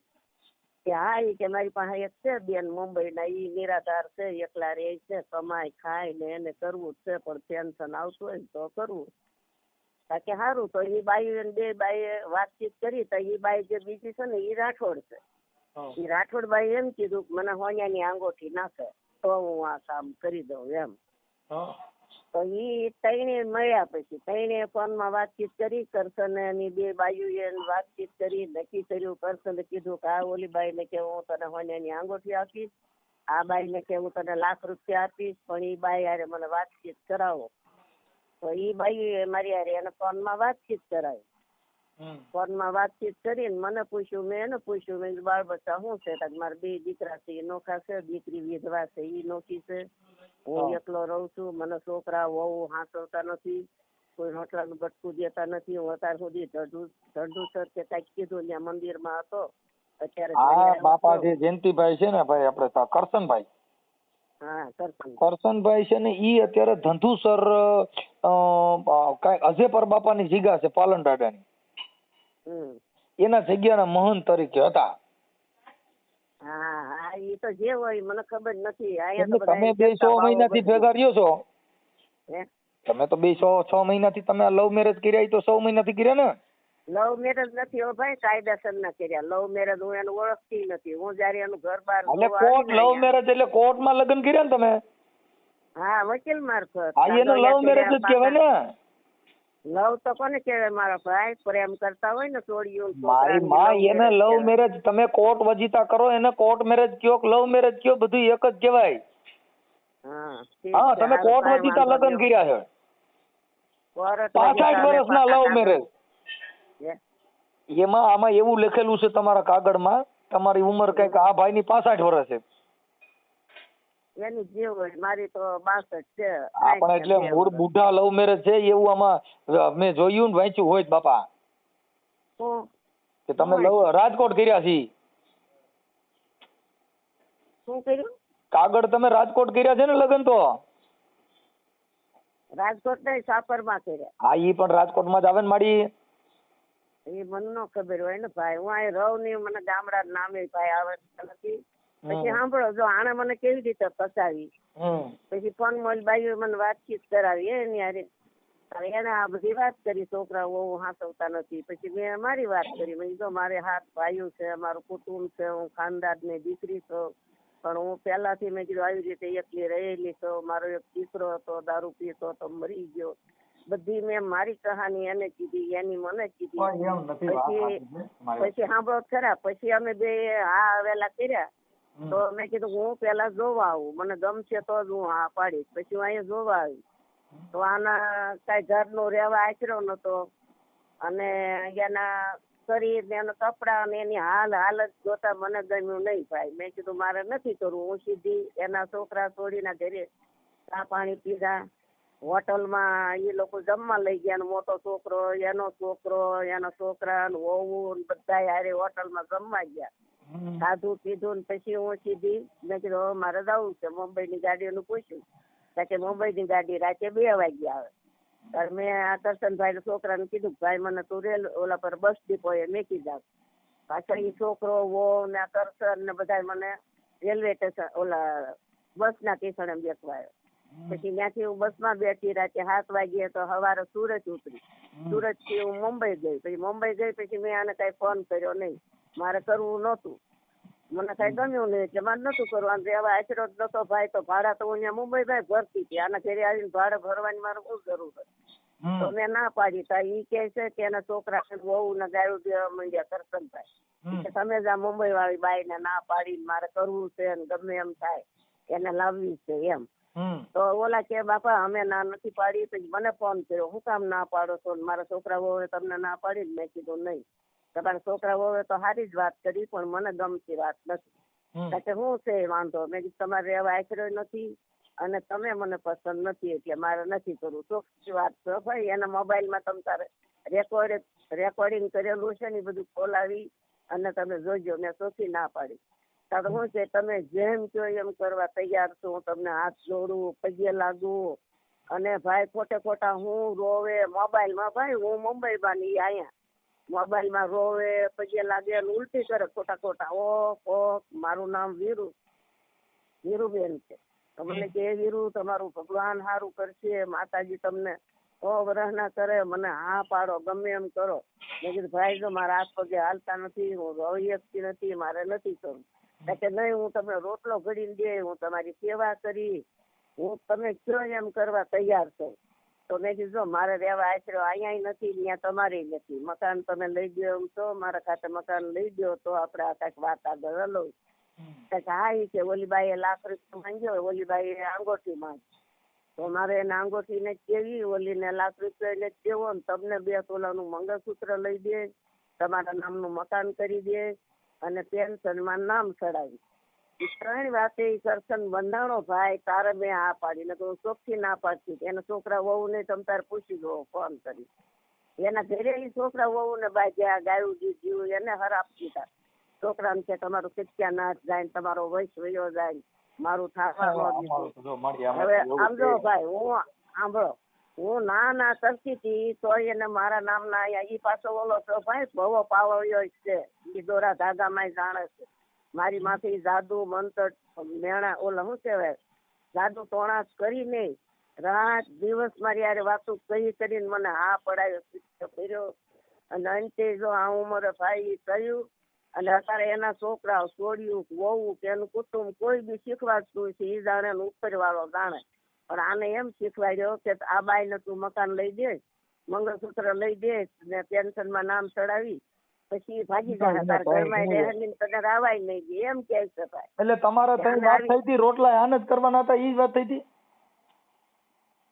કે હા ઈ કે મારી પાસે એક છે બેન મુંબઈના ઈ નિરાધાર છે એકલા રહે છે કમાય ખાય ને એને કરવું છે પણ પેન્શન આવતું હોય ને તો કરવું. કે સારું. તો એ બાઈ બે બાઈએ વાતચીત કરી તો એ બાઈ જે બીજી છે ને એ રાઠોડ છે. એ રાઠોડ બાઈ એમ કીધું કે મને હોનિયાની આંગોઠી નાખે તો હું આ કામ કરી દઉં એમ. તો એ તઈને મળ્યા પછી તઈને ફોનમાં વાતચીત કરી. કરશન એની બે બાયુએ વાતચીત કરી, નક્કી કર્યું. કરશને કીધું કે આ ઓલી બાઈને કે હું તને હોનિયાની આંગોઠી આપીશ, આ બાઈને કે હું તને લાખ રૂપિયા આપીશ, પણ એ બાઈ હારે મને વાતચીત કરાવો. તો એ બાઈ મારી હારે એને ફોનમાં વાતચીત કરાવી. ફોનમાં વાતચીત કરીને મને પૂછ્યું, મેં એને પૂછ્યું, મેં કીધું બાળ બચ્ચા શું છે? મારા બે દીકરા છે એ નોખા છે, દીકરી વિધવા છે એ નોખી છે, હું એકલો રહું છું, મને છોકરા વહુ હાંસવતા નથી, કોઈ હોટલાનું બટકું દેતા નથી. હું અત્યાર સુધી ધંધુસર કે કઈક કીધું ત્યાં મંદિરમાં હતો. અત્યારે બાપા જે જયંતિભાઈ છે ને ભાઈ આપણે કરશનભાઈ, હા કરશનભાઈ છે ને ઈ અત્યારે ધંધુસર કઈક અજેપર બાપાની જીગા છે પાલન દાદાની, એના જગ્યાના મહંત તરીકે હતા. હા એ તો જે હોય મને ખબર નથી. તમે બે 6 મહિનાથી ભેગા રહ્યો છો, તમે તો બે 6 મહિનાથી તમે લવ મેરેજ કર્યા, તો 6 મહિનાથી કર્યા ને? લવ મેરેજ નથી હો ભાઈ, કાયદેસર ના કર્યા લવ મેરેજ. હું એને ઓળખતી નથી. હું જયારે એનું ઘર બાર એટલે કોર્ટ લવ મેરેજ એટલે કોર્ટમાં લગ્ન કર્યા ને તમે? હા, વકીલ મારફત. એનું લવ મેરેજ જ કહેવાય ને. લવ તો કોને કહેવાય મારા ભાઈ? પ્રેમ કરતા હોય ને છોડીઓ. મારી માં એને લવ મેરેજ, તમે કોર્ટ વજીતા કરો એને કોર્ટ મેરેજ કયો લવ મેરેજ કયો, બધું એક જ કહેવાય. હા, તમે કોર્ટ વજીતા લગ્ન કર્યા છે. 65 વર્ષના લવ મેરેજ. એમાં આમાં એવું લખેલું છે તમારા કાગળમાં, તમારી ઉંમર કઈક આ ભાઈ ની 65 વર્ષ છે. એની જે હોય, મારી તો 62 છે. પણ એટલે મૂળ બુઢા લવ મેરેજ છે એવું આમાં મેં જોયું ને વાંચ્યું હોય બાપા, કે તમે લવ રાજકોટ કર્યા છે. શું કર્યું? કાગળ તમે રાજકોટ કર્યા છે ને લગ્ન? તો રાજકોટ નહીં, સાપરમાં કર્યા. હા, ઈ પણ રાજકોટમાં જ આવે ને માડી. એ મને ન ખબર હોય ને ભાઈ, હું અહીં રહું નહીં, મને ગામડા નામે ભાઈ આવડતા નથી. પછી સાંભળો, જો આને મને કેવી રીતે ફસાવી, પછી ફોન મોલ બાઈઓ મને વાતચીત કરાવી એની હારે. એને આ બધી વાત કરી, છોકરા વહુ હાંસવતા નથી. પછી મેં મારી વાત કરી, મેં કીધું મારે 7 ભાઈઓ છે, મારું કુટુંબ છે, હું ખાનદાનની દીકરી છું, પણ હું પહેલાથી મેં કીધું આવી રીતે એકલી રહેલી છું. મારો એક દીકરો હતો, દારૂ પીતો તો મરી ગયો. બધી મેં મારી કહાની એને કીધી, એની મને કીધી. પછી સાંભળો ખરા, પછી અમે બે હા આવેલા કર્યા. તો મેં કીધું હું પેલા જોવા આવું, મને ગમશે તો જ હું હા પાડીશ. પછી હું અહીંયા જોવા આવી તો આના કઈ ઘરનો રહેવા આશરો નતો, અને એના શરીર ને એના કપડા ને એની હાલત જોતા મને ગમ્યું નહીં ભાઈ. મેં કીધું મારે નથી કરવું. હું સીધી એના છોકરા છોડીના ઘરે ચા પાણી પીધા. હોટલમાં એ લોકો જમવા લઈ ગયા. મોટો છોકરો, એનો છોકરા વહુ બધા હારે હોટલમાં જમવા ગયા. ખાધું પીધું ને પછી હું સીધી મેં કીધું મારે જવું છે. મુંબઈની ગાડીઓનું પૂછ્યું કે મુંબઈની ગાડી રાતે 2 વાગ્યા આવે. ત્યારે મેં આ કરશનભાઈ છોકરાને કીધું ભાઈ મને તું રેલ ઓલા પર બસ ડીપો એ મેકી જાવ. પાછળ એ છોકરો વહુ ને કરશન ને બધા મને રેલવે સ્ટેશન ઓલા બસના સ્ટેશને બેસવાયો. પછી ત્યાંથી હું બસમાં બેઠી. રાતે 7 વાગ્યે તો સવારે સુરત ઉતરી. સુરત થી હું મુંબઈ ગઈ. પછી મુંબઈ ગઈ પછી મેં આને કઈ ફોન કર્યો નહીં. મારે કરવું નહોતું, મને કઈ ગમ્યું નહીં એટલે મારે નતું કરવાનું. રહેવા આશરો જ નતો ભાઈ. તો ભાડા તો હું અહીંયા મુંબઈ ભાઈ ભરતી હતી. આના ઘરે આવીને ભાડે ભરવાની મારે શું જરૂર હતી? તો મેં ના પાડી. તો ઈ કે છે કે એના છોકરા વહુ ને ગાયું દેવા માંડ્યા કરશનભાઈ. તમે જ આ મુંબઈ વાળી બાઈ ને ના પાડીને મારે કરવું છે ને ગમે એમ થાય એને લાવવી છે એમ. તો ઓલા કે બાપા અમે ના નથી પાડી. પછી મને ફોન કર્યો, હું કામ ના પાડો છો? મારા છોકરા વહુએ તમને ના પાડી. મેં કીધું નહીં, તમારા છોકરા વહુએ તો સારી જ વાત કરી પણ મને ગમતી વાત નથી. કે શું છે વાંધો? મેં કીધું તમારે રહેવા આશરો નથી અને તમે મને પસંદ નથી એટલે મારે નથી કરવું. ચોખ્ખી વાત છે ભાઈ. એના મોબાઈલમાં તમે તારે રેકોર્ડિંગ કરેલું છે ને એ બધું ખોલાવી અને તમે જોજો. મેં ચોખ્ખી ના પાડી. તો શું છે તમે જેમ કહો એમ કરવા તૈયાર છું. હું તમને હાથ જોડું, પગે લાગુ. અને ભાઈ ખોટે ખોટા હું રોવે મોબાઈલમાં. ભાઈ હું મુંબઈમાં ની અહીંયા મોબાઈલમાં રોવે, પગે લાગે, ઉલટી કરે ખોટા ખોટા. ઓ મારું નામ વીરુબેન છે. તમને કે વીરુ તમારું ભગવાન સારું કરશે, માતાજી તમને વર્ષના કરે મને હા પાડો ગમે એમ કરો. મેં કીધું ભાઈ જો મારા હાથ પગે હાલતા નથી, હું રવી શકતી નથી, મારે નથી કરવું. કે નહીં હું તમને રોટલો ઘડીને દે, હું તમારી સેવા કરી, હું તમે કયો એમ કરવા તૈયાર છું. તો મેં કીધું જો મારે રહેવા આશરો અહીંયા નથી, ત્યાં તમારે નથી, મકાન તમે લઈ દો એમ તો મારા ખાતે મકાન લઈ દો તો આપણે આ કાંઈક વાત આગળ હલો. હા એ કે ઓલી બાઈએ ₹1,00,000 માંગ્યો, ઓલી બાઈએ અંગોઠી માંગી. તો મારે એને અંગોઠીને કેવી, ઓલીને ₹1,00,000 ને કેવો, ને તમને 2 તોલાનું મંગળસૂત્ર લઈ દે, તમારા નામનું મકાન કરી દે અને પેન્શનમાં નામ ચડાવી. 3 વાતે કરશન બંધાણો ભાઈ, તારે મેં હા પાડી ને તો ચોખ્ખી ના પાડતી. એના છોકરા વહુ ને તમે તારે પૂછી દો ફોન કરી. એના ઘરે છોકરા વહુ ને બાઈ જ્યાં ગાયું જીવ્યું એને હરાપ દીધા. છોકરાને કે તમારું કેટલા નાચ જાય, તમારો વયસ વયો જાય, મારું થાકવા ન દીધું. હવે આમ જો ભાઈ હું સાંભળો, હું ના કરતી હતી તો એને મારા નામના ઈ પાછો ઓલો તો ભાઈ ભવો પાવળ્યો છે, ઈ દોરા ધાગામાં જાણે છે. મારી માથે જાદુ મંત્ર મેણા ઓલા શું કહેવાય જાદુ ટોણા કરીને રાત દિવસ મારી યારે વાતો કરીને મને હા પડાયો કર્યો. અને અંતે જો આ ઉંમરે ભાઈ કહ્યું. અને અત્યારે એના છોકરા છોડ્યું વહુ કે એનું કુટુંબ કોઈ બી શીખવાડતું છે એ જાણે ઉપર વાળો જાણે. પણ આને એમ શીખવાડ્યો કે આ બાઈને તું મકાન લઈ દે, મંગળસૂત્ર લઈ દે ને પેન્શનમાં નામ ચડાવી પછી ભાગી જાય, તાર ઘરમાં રહેવાની તને રાવાય નહીં દે એમ કહે છે ભાઈ. એટલે તમારે તઈ વાત થઈ હતી રોટલા આને જ કરવાના હતા, ઈ જ વાત થઈ હતી.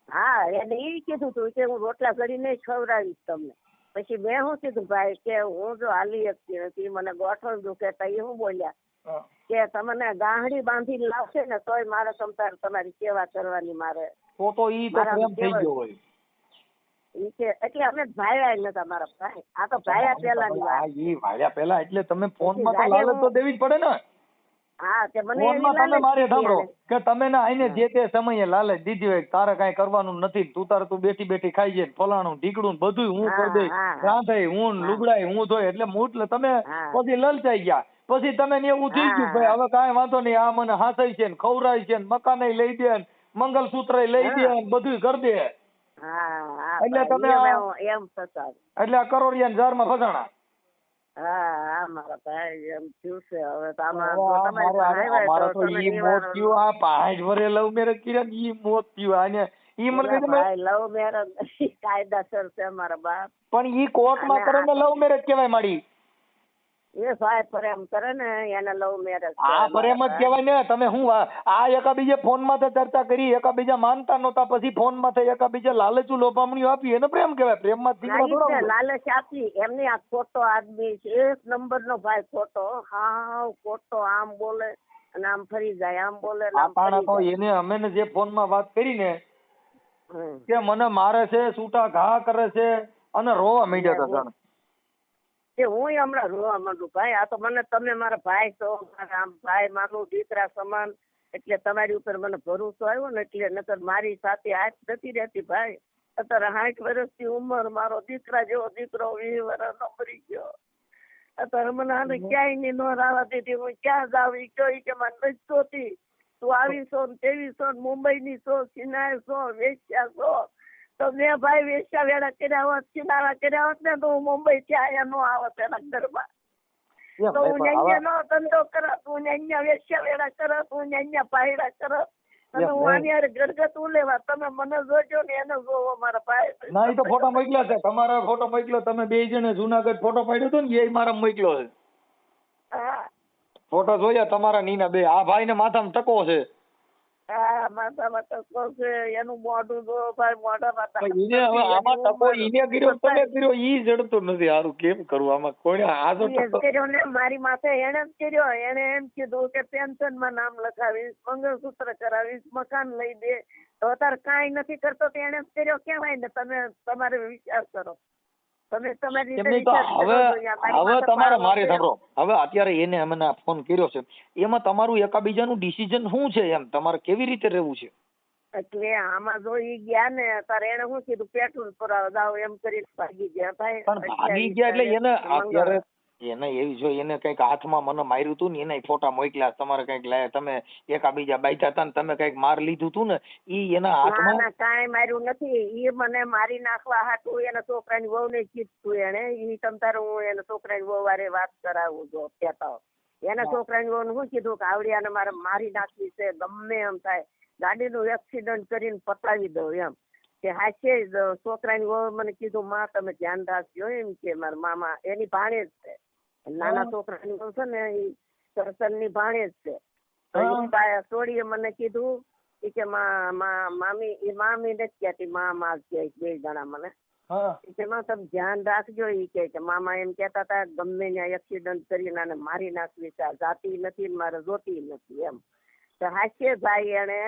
હા એને એ કીધું તું કે હું રોટલા કરીને ખવડાવીશ તમને. પછી મેં શું કીધું ભાઈ કે હું જો હાલી શકતી નથી, મને ગોઠણ દુખે તો એ શું બોલ્યા કે તમને ગાંહડી બાંધીને લાવશે ને તોય મારે તમારી સેવા કરવાની. મારે તો ઈ તો પ્રેમ થઈ ગયો હોય. એટલે અમે ભાયા નતા મારા ભાઈ, આ તો ભાયા પેલાની વાત. ઈ ભાયા પેલા એટલે તમે ફોન માં તો લાલચ તો દેવી જ પડે ને. હા તે મને ફોન માં તમે મારે સાંભળો કે તમે ને આઈને જે તે સમયે લાલચ દીધી હોય તારે કઈ કરવાનું નથી, તું બેઠી બેઠી ખાઈ જાય, ફલાણું ઢીકડું બધું હું કરી દઈ, રાંધે હું, લુગડાય હું ધોય, એટલે મૂટલે તમે પછી લલચાઈ ગયા. પછી તમે એવું થઈ ગયું ભાઈ હવે કાંઈ વાંધો નહીં, આ મને હાસય છે ને ખવરાય છે ને મકાન લઈ દે ને મંગલસૂત્ર લઈ દે ને બધું કરી દે. એટલે તમે એમ થતા એટલે આ કરોડિયા જાર માં ફસાણા. હા મારા ભાઈ એમ થયું છે. હવે તો અમારે તો ઈ મોત થયું, આ 5 વર્ષે લવ મેરેજ કર્યા ઈ મોત થયું. આને ઈ મને કહે છે લવ મેરેજ કાયદાસર છે મારા બાપ. પણ ઈ કોર્ટ માં કરે ને લવ મેરેજ કહેવાય માડી. એ ભાઈ પ્રેમ કરે ને એને લવ મેરેજ. આ પ્રેમ જ કહેવાય ને. તમે હું આ એકાબીજે ફોન માં ચર્ચા કરી, એકાબીજા માનતા નહોતા, પછી ફોન માં એકાબીજા લાલચુ લોભામણીઓ આપી, એને પ્રેમ કહેવાય. પ્રેમ માં લાલચ આપી એમની. આ ખોટો આદમી છે, 1 નંબર નો ભાઈ ખોટો. હા ખોટો આમ બોલે અને આમ ફરી જાય, આમ બોલે તો એને અમે જે ફોન માં વાત કરી ને કે મને મારે છે, છૂટા ઘા કરે છે અને રોવા માંડ્યા હતા. હું હમણાં રોવા માંડું ભાઈ. આ તો મને તમે મારા ભાઈ છો, મારા ભાઈ માનું દીકરા સમાન, એટલે તમારી ઉપર મને ભરોસો આવ્યો ને એટલે નકર મારી સાથે હાથ નથી રહેતી ભાઈ. અત્યારે 60 વર્ષની ઉંમર, મારો દીકરા જેવો દીકરો 20 વર્ષનો મરી ગયો. અત્યારે મને આને ક્યાંય ની ન રાવા દીધી. હું ક્યાં જાવ કે મને નથી જોતી, તું આવી છો ને તેવી છો ને મુંબઈ ની છો, સિનાય છો, વેશ્યા છો. તો મેં ભાઈ વેશ્યા વેળા કર્યા હોત, સિનારા કર્યા હોત ને તો હું મુંબઈ થી આયા નો આવત એના ઘરમાં. તો હું અહીંયા નો ધંધો કરત, હું અહીંયા વેશ્યા વેળા કરત, હું અહીંયા પાયડા કરત. અને હું આની હારે ઘરગથ્થું લેવા. તમે મને જોજો ને એને જોવો મારા ભાઈ. ના ઈ તો ફોટો મોકલ્યા છે, તમારા ફોટો મોકલ્યો. તમે 2 જણે જુનાગઢ ફોટો પાડ્યો હતો ને એ મારા મોકલ્યો છે. હા ફોટો જોયા તમારા નીના બે. આ ભાઈ ને માથામાં ટકો છે. હા માથામાં ટકો છે, એનું મોઢું જો ભાઈ, મોઢામાં ઈ જડતું નથી. સારું કેમ કરવું આમાં? કોણે કર્યો ને મારી માથે એને જ કર્યો. એને એમ કીધું કે પેન્શન માં નામ લખાવીશ, મંગળસૂત્ર કરાવીશ, મકાન લઈ દે. તો અત્યારે કાંઈ નથી કરતો તો એને જ કર્યો કેવાય ને. તમે તમારે વિચાર કરો. તમે તમારી રીતે હવે તમારે મારે સાંભળો. હવે અત્યારે એને અમે ફોન કર્યો છે, એમાં તમારું એકાબીજાનું ડિસિઝન શું છે? એમ તમારે કેવી રીતે રહેવું છે? એટલે આમાં જો ઈ ગયા ને તારે એને શું કીધું પેટ્રોલ પુરાવા જાવ એમ કરી ભાગી ગયા ભાઈ. પણ ભાગી ગયા એટલે એને અત્યારે એને એવી જો એને કઈક હાથમાં મને માર્યું તું ને એના ફોટા મોકલ્યા તમારે કઈક તમે એકાબીજા બાંધ્યા હતા ને તમે કઈક માર લીધું તું ને ઈ એના ના હાથમાં ના કાંઈ માર્યું નથી. ઈ મને મારી નાખવા હાટું એના છોકરાની વહુને કીધું એને. ઈ તમ તારે હું એના છોકરાની વહુ વારે વાત કરાવું જો કહેતા હોય. એના છોકરાની વહુને શું કીધું કે આવડિયાને મારે મારી નાખવી છે, ગમે એમ થાય ગાડીનું એક્સિડન્ટ કરીને પતાવી દઉં એમ કે હાચે છોકરાની વહુ મને કીધું માં તમે ધ્યાન રાખજો એમ કે મારા મામા એની ભાણેજ છે, નાના છોકરાની વહુ છે ને એ સરસનની ભાણેજ છે. તો એ છોડીએ મને કીધું કે મામી એ મામી નથી કહેતી મા કે બે જણા મને કે માં તમે ધ્યાન રાખજો. એ કે મામા એમ કહેતા હતા ગમે ત્યાં એક્સિડન્ટ કરીને આને મારી નાખવી છે, જાતી નથી ને મારે જોતી નથી એમ. તો હાસ્ય ભાઈ એને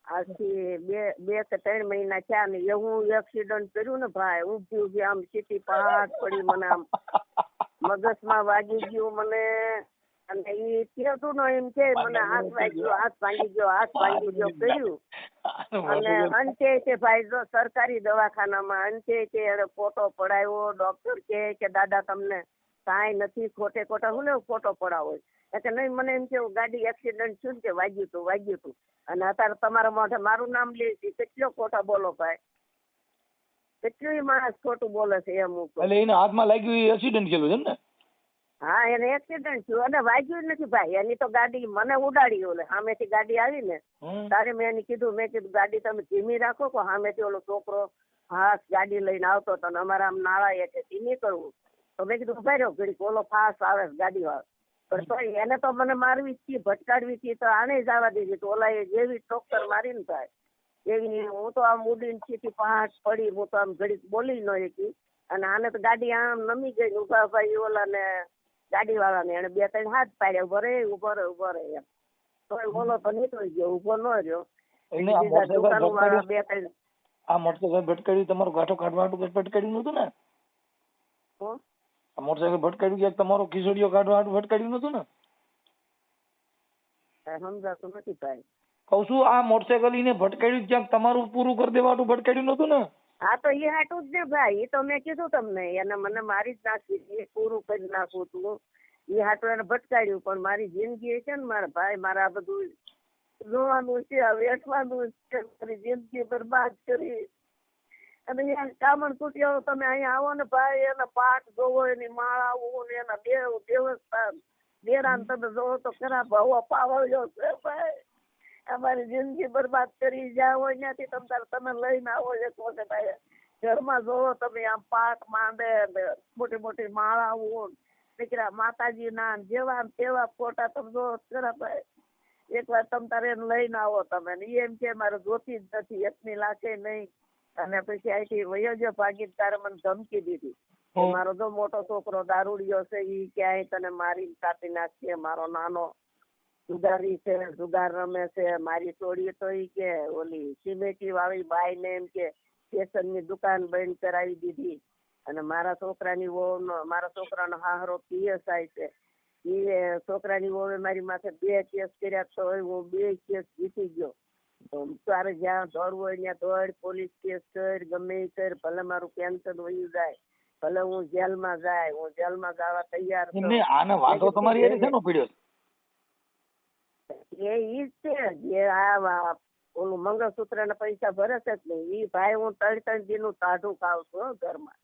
આજથી બે કે 3 મહિના થયા ને એવું એક્સિડન્ટ કર્યું ને ભાઈ, ઊભી આમ સીટી પહાડ પડી મને આમ મગજમાં વાગી ગયું મને. અને એ કહેતું ને એમ કે મને હાથ વાગ્યો, હાથ ભાંગી ગયો કર્યું. અને અંતે તે ભાઈ જો સરકારી દવાખાનામાં અંતે તે એને ફોટો પડાવ્યો. ડોક્ટર કે દાદા તમને કાંઈ નથી, ખોટા હું ને ફોટો પડાવો એટલે નહીં. મને એમ કે ગાડી એક્સિડન્ટ થયું કે વાગ્યું હતું. અને અત્યારે તમારા મોઢે મારું નામ લે છે, કેટલો ખોટા બોલો ભાઈ, કેટલું માણસ ખોટું બોલે છે એમ. એટલે એને હાથમાં લાગ્યું એક્સિડન્ટ થયેલું છે ને? હા એને એક્સિડન્ટ થયું અને વાગ્યું નથી ભાઈ. એની તો ગાડી મને ઉડાડી. ઓલે સામેથી ગાડી આવી ને તારે મેં એને કીધું, મેં કીધું ગાડી તમે ધીમી રાખો. કે સામેથી ઓલો છોકરો હાથ ગાડી લઈને આવતો હતો ને અમારે આમ નાળા એટલે ધીમી કરવું. તો મેં કીધું ઉભા રહ્યો ઘડીક, ઓલો ફાસ્ટ આવે ગાડી વાળો. પણ તો એને તો મને મારવી હતી, ભટકાડવી હતી. તો આને જવા દીધી. તો ઓલા એ જેવી ટોક્કર મારી ને ભાઈ એવી હું તો આમ ઉડીને સીટી પહાડ પડી. હું તો આમ ઘડીક બોલી ન શકી. અને આને તો ગાડી આમ નમી ગઈ. ઉભા ભાઈ ઓલા ને ગાડી વાળા ને એને 2-3 હાથ પાડ્યા, ઉભો રહે એમ. તો ઓલો તો નીકળી ગયો, ઉભો ન રહ્યો. આ મોટરસાઇકલ ભટકાડ્યું તમારો ગાંઠો કાઢવા ભટકાડ્યું નતું ને? આ મોટરસાઇકલ ભટકાડ્યું ક્યાંક તમારો ખીસડીયો કાઢવા ભટકાડ્યું નતું ને? સમજાતું નથી ભાઈ. કઉ છું આ મોટરસાઇકલ એને ભટકાડ્યું ક્યાંક તમારું પૂરું કરી દેવા ભટકાડ્યું નતું ને? હા તો એ હાટું જ ને ભાઈ. એ તો મેં કીધું તમને એને મને મારી જ નાખી, પૂરું કરી નાખવું તું. એ હાટું એને ભટકાડ્યું. પણ મારી જિંદગી છે ને મારા ભાઈ, મારે આ બધું જોવાનું છે, વેઠવાનું છે. મારી જિંદગી બરબાદ કરી. અને અહીંયા કામણ કુટિયાઓ તમે અહીંયા આવો ને ભાઈ, એના પાઠ જોવો, એની માળાઓ ને એના દેવસ્થાન દેરાન તમે જોવો તો ખરા ભાવો પાવળ્યો છે ભાઈ. અમારી જિંદગી બરબાદ કરી જાઓ. અહીંયાથી તમે લઈને આવો એક વખત ઘરમાં જોવો તમે આમ પાઠ માંડે, મોટી મોટી માળાઓ, દીકરા માતાજી ના જેવા તેવા ફોટા તમે જોવો ખરા ભાઈ. એકવાર તમે તારે લઈને આવો તમે. એમ કે મારે જોતી જ નથી, 1 લાખે નહીં. અને પછી અહીંથી વયો જો ભાગીને તારે મને ધમકી દીધી. મારો જો મોટો છોકરો દારૂડિયો છે, ઈ ક્યાંય તને મારી કાપી નાખશે. મારો નાનો જુગારી છે, જુગાર રમે છે. મારી છોડી તો ઈ કે ઓલી સિમેન્ટી વાળી બાઈ ને એમ કે સ્ટેશનની દુકાન બંધ કરાવી દીધી. અને મારા છોકરાનો હાહરો PSI છે. એ છોકરાની વહુએ મારી માથે 2 કેસ કર્યા. તો હું 2 કેસ જીતી ગયો. તો તારે જ્યાં દોડવું હોય ત્યાં દોડ, પોલીસ કેસ કર, ગમે એ કર, ભલે મારું પેન્શન વયું જાય, ભલે હું જેલમાં જાય, હું જેલમાં જવા તૈયાર છું. આનો વાંધો તમારી હારે શેનો પડ્યો? એ ઈ છે જે આ ઓલું મંગળસૂત્ર ના પૈસા ભરે છે જ નહીં. ઈ ભાઈ હું 3 દિનનું ટાઢું ખાવ છું ઘરમાં.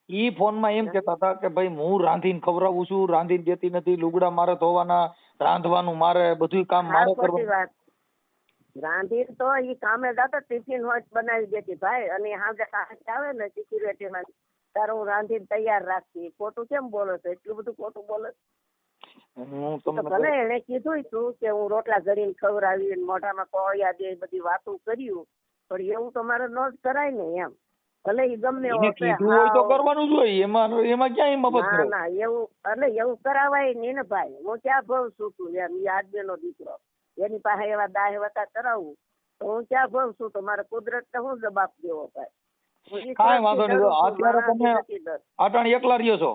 ઈ ફોન માં એમ કેતા હતા કે ભાઈ હું રાંધીને ખવડાવું છું, રાંધીને દેતી નથી, લુગડા મારે ધોવાના, રાંધવાનું મારે, બધું કામ મારે કરવાનું. રાંધીને તો ઈ કામે જતા ટિફિન હોય બનાવી દેતી ભાઈ. અને સાંજે આવે ને સિક્યુરિટી માં તારે હું રાંધીને તૈયાર રાખતી. ખોટું કેમ બોલો છો? એટલું બધું ખોટું બોલે. ભલે એને કીધું તું કે હું રોટલા ઘડીને ખવડાવી, મોઢામાં કોળિયા દે, બધી વાતો કર્યું. પણ એવું તો મારે ન જ કરાય ને એમ. ભલે ઈ ગમે કરવાનું જોઈએ, એમાં ક્યાં મફત? ના એવું એટલે એવું કરાવાય નહીં ને ભાઈ. હું ક્યાં ભવ છું તું એમ. ઈ આદમીનો દીકરો, એની પાસે એવા દાહ વતા કરાવું તો હું ક્યાં ભવ છું? તો મારે કુદરત ને હું જવાબ દેવો ભાઈ? કાંઈ વાંધો નહીં. અત્યારે તમે અટાણે એકલા રહ્યો છો?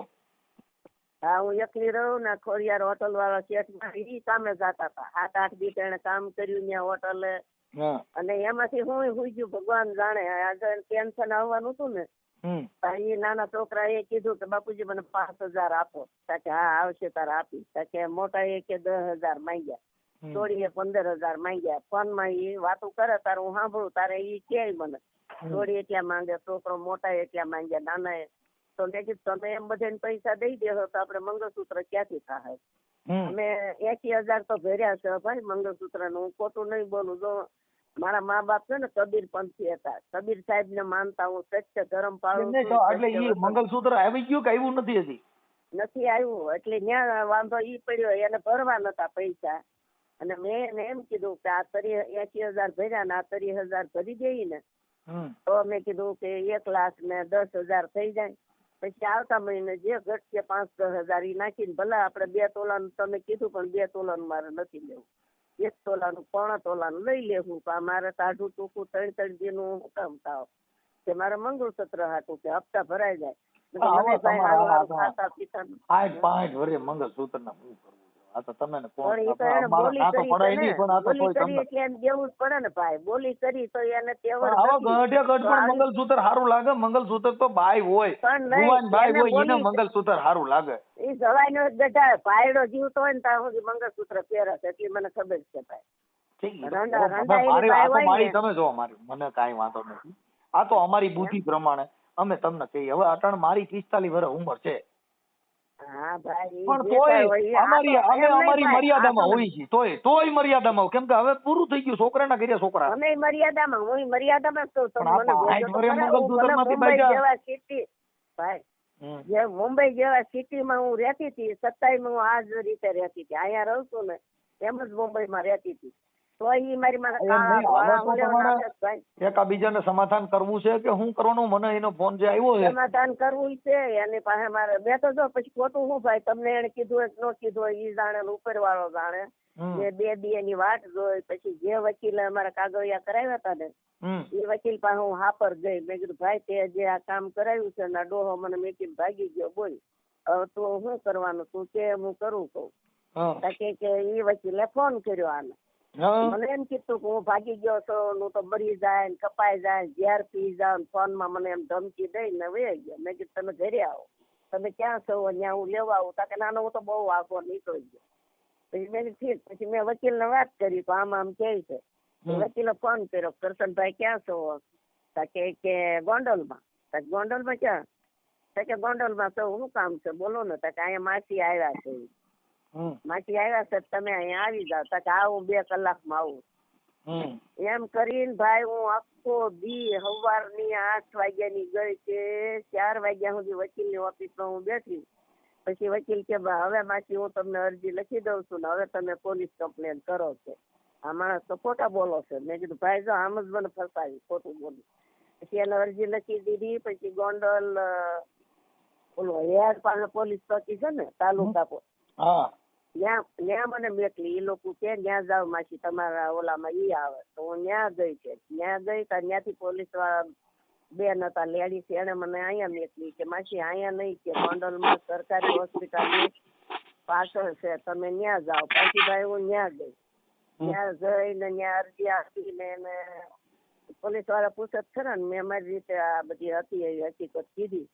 હા હું એકલી રહું ને. ખોડિયાર હોટલ વાળા શેઠ ઈ કામે જતા હતા. 7-8 દી તેને કામ કર્યું ત્યાં હોટલે. અને એમાંથી હું ગયું ભગવાન જાણે. આગળ ટેન્શન આવવાનું હતું ને એ નાના છોકરા એ કીધું કે બાપુજી મને 5,000 આપો. કે હા આવશે તારે આપી. કે મોટા એ કે 10,000 માંગ્યા. થોડીએ 15,000 માંગ્યા. ફોનમાં એ વાતો કરે તારે હું સાંભળું તારે એ કે મને થોડી એટલા માંગે, છોકરો મોટા એટલા માંગ્યા, નાના એ. તો મેં કીધું તમે એમ બધાને પૈસા દઈ દેવો તો આપણે મંગળસૂત્ર ક્યાંથી થાય? અમે 80,000 તો ભર્યા છે ભાઈ મંગળસૂત્ર નું. હું ખોટું નહીં બોલું. જો મારા મા બાપ છે ને કબીર પંથી હતા. કબીર સાહેબ ને માનતા હું, સત્ય ધર્મ પાળું છું. એટલે ઈ મંગળસૂત્ર આવી ગયું કે આવ્યું નથી હજી? નથી આવ્યું. એટલે ત્યાં વાંધો ઈ પડ્યો, એને ભરવા નતા પૈસા. અને મેં એને એમ કીધું કે આ 80,000 ભર્યા ને આ 30,000 ભરી દઈએ ને તો મેં કીધું કે 1,00,000 ને 10,000 થઈ જાય. પછી આવતા મહિને જે ઘટશે 5-10,000 ઈ નાખીને ભલે આપણે 2 તોલાનું તમે કીધું પણ 2 તોલાનું મારે નથી લેવું. 1 તોલાનું 1.25 તોલાનું લઈ લેવું. મારે તાઢું ટૂંકું 3 દીનું હું કામ થાવ કે મારે મંગળસૂત્ર હાટું કે હપ્તા ભરાઈ જાય. મંગળસૂત્ર ના આ તો તમે બોલી કરી તો એને મંગળસૂત્ર સારું લાગે. મંગળસૂત્ર તો બાઈ હોય, બાઈ હોય એને મંગળસૂત્ર સારું લાગે. એ જવાય નો ગઢા પાયડો જીવતો હોય ને ત્યાં સુધી મંગળસૂત્ર પહેરે છે એટલી મને ખબર છે ભાઈ. તમે જો મને કઈ વાંધો નથી. આ તો અમારી બુદ્ધિ પ્રમાણે અમે તમને કહીએ. હવે અટાણ મારી 45 વર્ષ ઉંમર છે પણ તોય અમારી મર્યાદામાં હોય છે. તોય મર્યાદામાં, કેમ કે હવે પૂરું થઈ ગયું. છોકરાના ઘરે છોકરા. અમે મર્યાદામાં, હું મર્યાદામાં જ ભાઈ. મુંબઈ જેવા સિટીમાં હું રહેતી હતી, સત્તાઈ હું આ જ રીતે રહેતી હતી. અહીંયા રહું છું ને એમ જ મુંબઈમાં રહેતી હતી. તો ઈ મારી એકાબીજાને સમાધાન કરવું છે કે શું કરવાનું? મને એનો ફોન જે આવ્યો છે સમાધાન કરવું છે એની પાસે મારે. મેં તો જો પછી ખોટું શું ભાઈ, તમને એને કીધું હોય ન કીધું હોય ઈ જાણે, ઉપર વાળો જાણે. મેં 2 દી એની વાટ જોઈ. પછી જે વકીલે અમારા કાગળિયા કરાવ્યા હતા ને એ વકીલ પાસે હું હાપર ગઈ. મેં કીધું ભાઈ તે જે આ કામ કરાવ્યું છે ને ડોહો મને મેકીને ભાગી ગયો, બોલ હવે તું શું કરવાનું? તું કે હું કરું કહું. કે ઈ વકીલે ફોન કર્યો આને. મને એમ કીધું કે હું ભાગી ગયો છું, હું તો મરી જાય ને કપાઈ જાય, ઝેર પી જાવ. ફોન માં મને એમ ધમકી દઈ ને વહી ગયો. મેં કીધું તમે ઘરે આવો. તમે ક્યાં છો? ત્યાં હું લેવા આવું. કે નાનો હું તો બહુ આગો નીકળી ગયો. પછી મેં કીધું ઠીક. પછી મેં વકીલ ને વાત કરી તો આમ આમ કે છે. વકીલે ફોન કર્યો, કરશનભાઈ ક્યાં છો? કે ગોંડલમાં. ગોંડલમાં ક્યાં? કે ગોંડલમાં છો. શું કામ છે બોલો ને? કે અહીંયા માસી આવ્યા છે. માસી આવ્યા છે તમે અહીંયા આવી જાવ. કે હું 2 કલાકમાં આવું. એમ કરીને ભાઈ હું આખો દી સવારની 8 વાગ્યાની ગઈ છે 4 વાગ્યા સુધી વકીલની ઓફિસમાં હું બેઠી. પછી વકીલ કે હવે માસી હું તમને અરજી લખી દઉં છું ને હવે તમે પોલીસ કમ્પ્લેન કરો છો. આ માણસ તો ખોટા બોલો છે. મેં કીધું ભાઈ જો આમ જ મને ફસાવી, ખોટું બોલી. પછી એને અરજી લખી દીધી. પછી ગોંડલ ઓલો હેર પાસે પોલીસ ચોકી છે ને તાલુકા ત્યાં મને મેકલી. એ લોકો કે ત્યાં જાવ માસી તમારા ઓલામાં ઈ આવે. તો હું ત્યાં ગઈ છે. ત્યાં ગઈ ત્યાંથી પોલીસ વાળા 2 હતા લેડીઝ, એને મને અહીંયા મેકલી. કે માસી અહીંયા નહીં, કે ગોંડલમાં સરકારી હોસ્પિટલની પાછળ છે, તમે ત્યાં જાઓ. પછી ભાઈ હું ત્યાં ગઈ. ત્યાં જઈને ત્યાં અરજી આપીને એને પોલીસ વાળા પૂછે ખરા ને મેં મારી રીતે આ બધી હતી એવી હકીકત કીધી.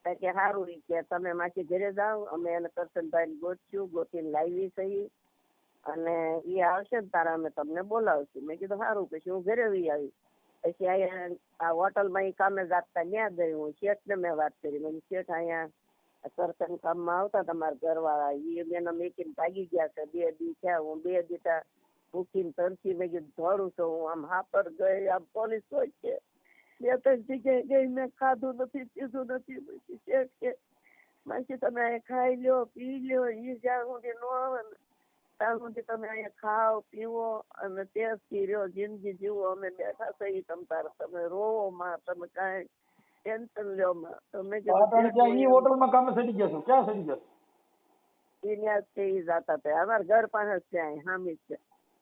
કે સારું કે તમે માસી ઘરે જાઓ, અમે એને કરશનભાઈ ગોતશું, ગોતીને લાવી છે અને એ આવશે ને તારા અમે તમને બોલાવશું. મેં કીધું સારું. પછી હું ઘરે આવી. પછી અહીંયા આ હોટલમાં એ કામે જાતા ત્યાં ગઈ. હું શેઠને મેં વાત કરી. મેં શેઠ અહીંયા કરશન કામમાં આવતા તમારા ઘરવાળા એ બેનો મેકીને ભાગી ગયા છે. 2 દી થયા. હું 2 દી ભૂખીને તરસી. મેં કીધું ધોરું છું. હું આમ હાપર ગઈ. આમ પોલીસ હોય છે 2-3 જગ્યાએ ગઈ. મેં ખાધું નથી, પીધું નથી. પછી શેઠ કે માસી તમે અહીંયા ખાઈ લ્યો, પી લ્યો. એ જ્યાં સુધી ન આવે ને ત્યાં સુધી તમે અહીંયા ખાઓ પીવો અને ટેસ્ટી રહ્યો, જિંદગી જીવો. અમે બેઠા છીએ તમે રોવો માં, તમે કાંઈ ટેન્શન લ્યો માં. તો મેં કીધું હોટલમાં કામે સડી ગયા. ક્યાં સડી ગયા? એ ત્યાં જ એ જતા હતા. અમારા ઘર પાસે જ છે, અહીં સામી જ છે.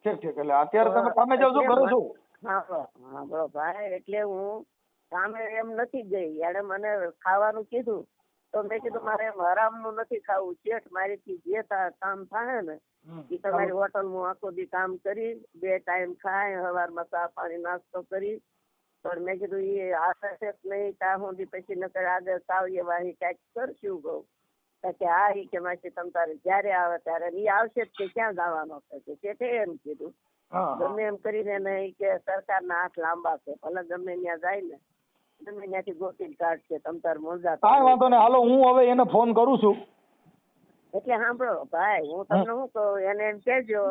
ઠીક. એટલે અત્યારે તમે કામે જાવ છો, કરો છો? હા બરો ભાઈ. એટલે હું કામે એમ નથી ગઈ. એને મને ખાવાનું કીધું તો મેં કીધું મારે એમ હરામનું નથી ખાવું. શેઠ મારીથી જે કામ થાય ને એ તમારી હોટલ હું આખો દી કામ કરી, 2 ટાઈમ ખાય, સવારમાં ચા પાણી નાસ્તો કરી પણ મેં કીધું એ આશા છે નહીં ત્યાં સુધી પછી નકર આગળ સાવયે વાહી કાંઈક કરશું કહું કે હા એ કે માસી તમ તારે જ્યારે આવે ત્યારે એ આવશે જ કે ક્યાં જવાનો છે તે એમ કીધું ગમે એમ કરીને નહીં કે સરકારના હાથ લાંબા છે ભલે ગમે ત્યાં જાય ને ગમે ત્યાંથી ગોતીને કાઢશે તમ તાર મોજા કાંઈ વાંધો નહીં, હાલો હું હવે એને ફોન કરું છું. એટલે સાંભળો ભાઈ હું તમને શું કહું એને એમ કહેજો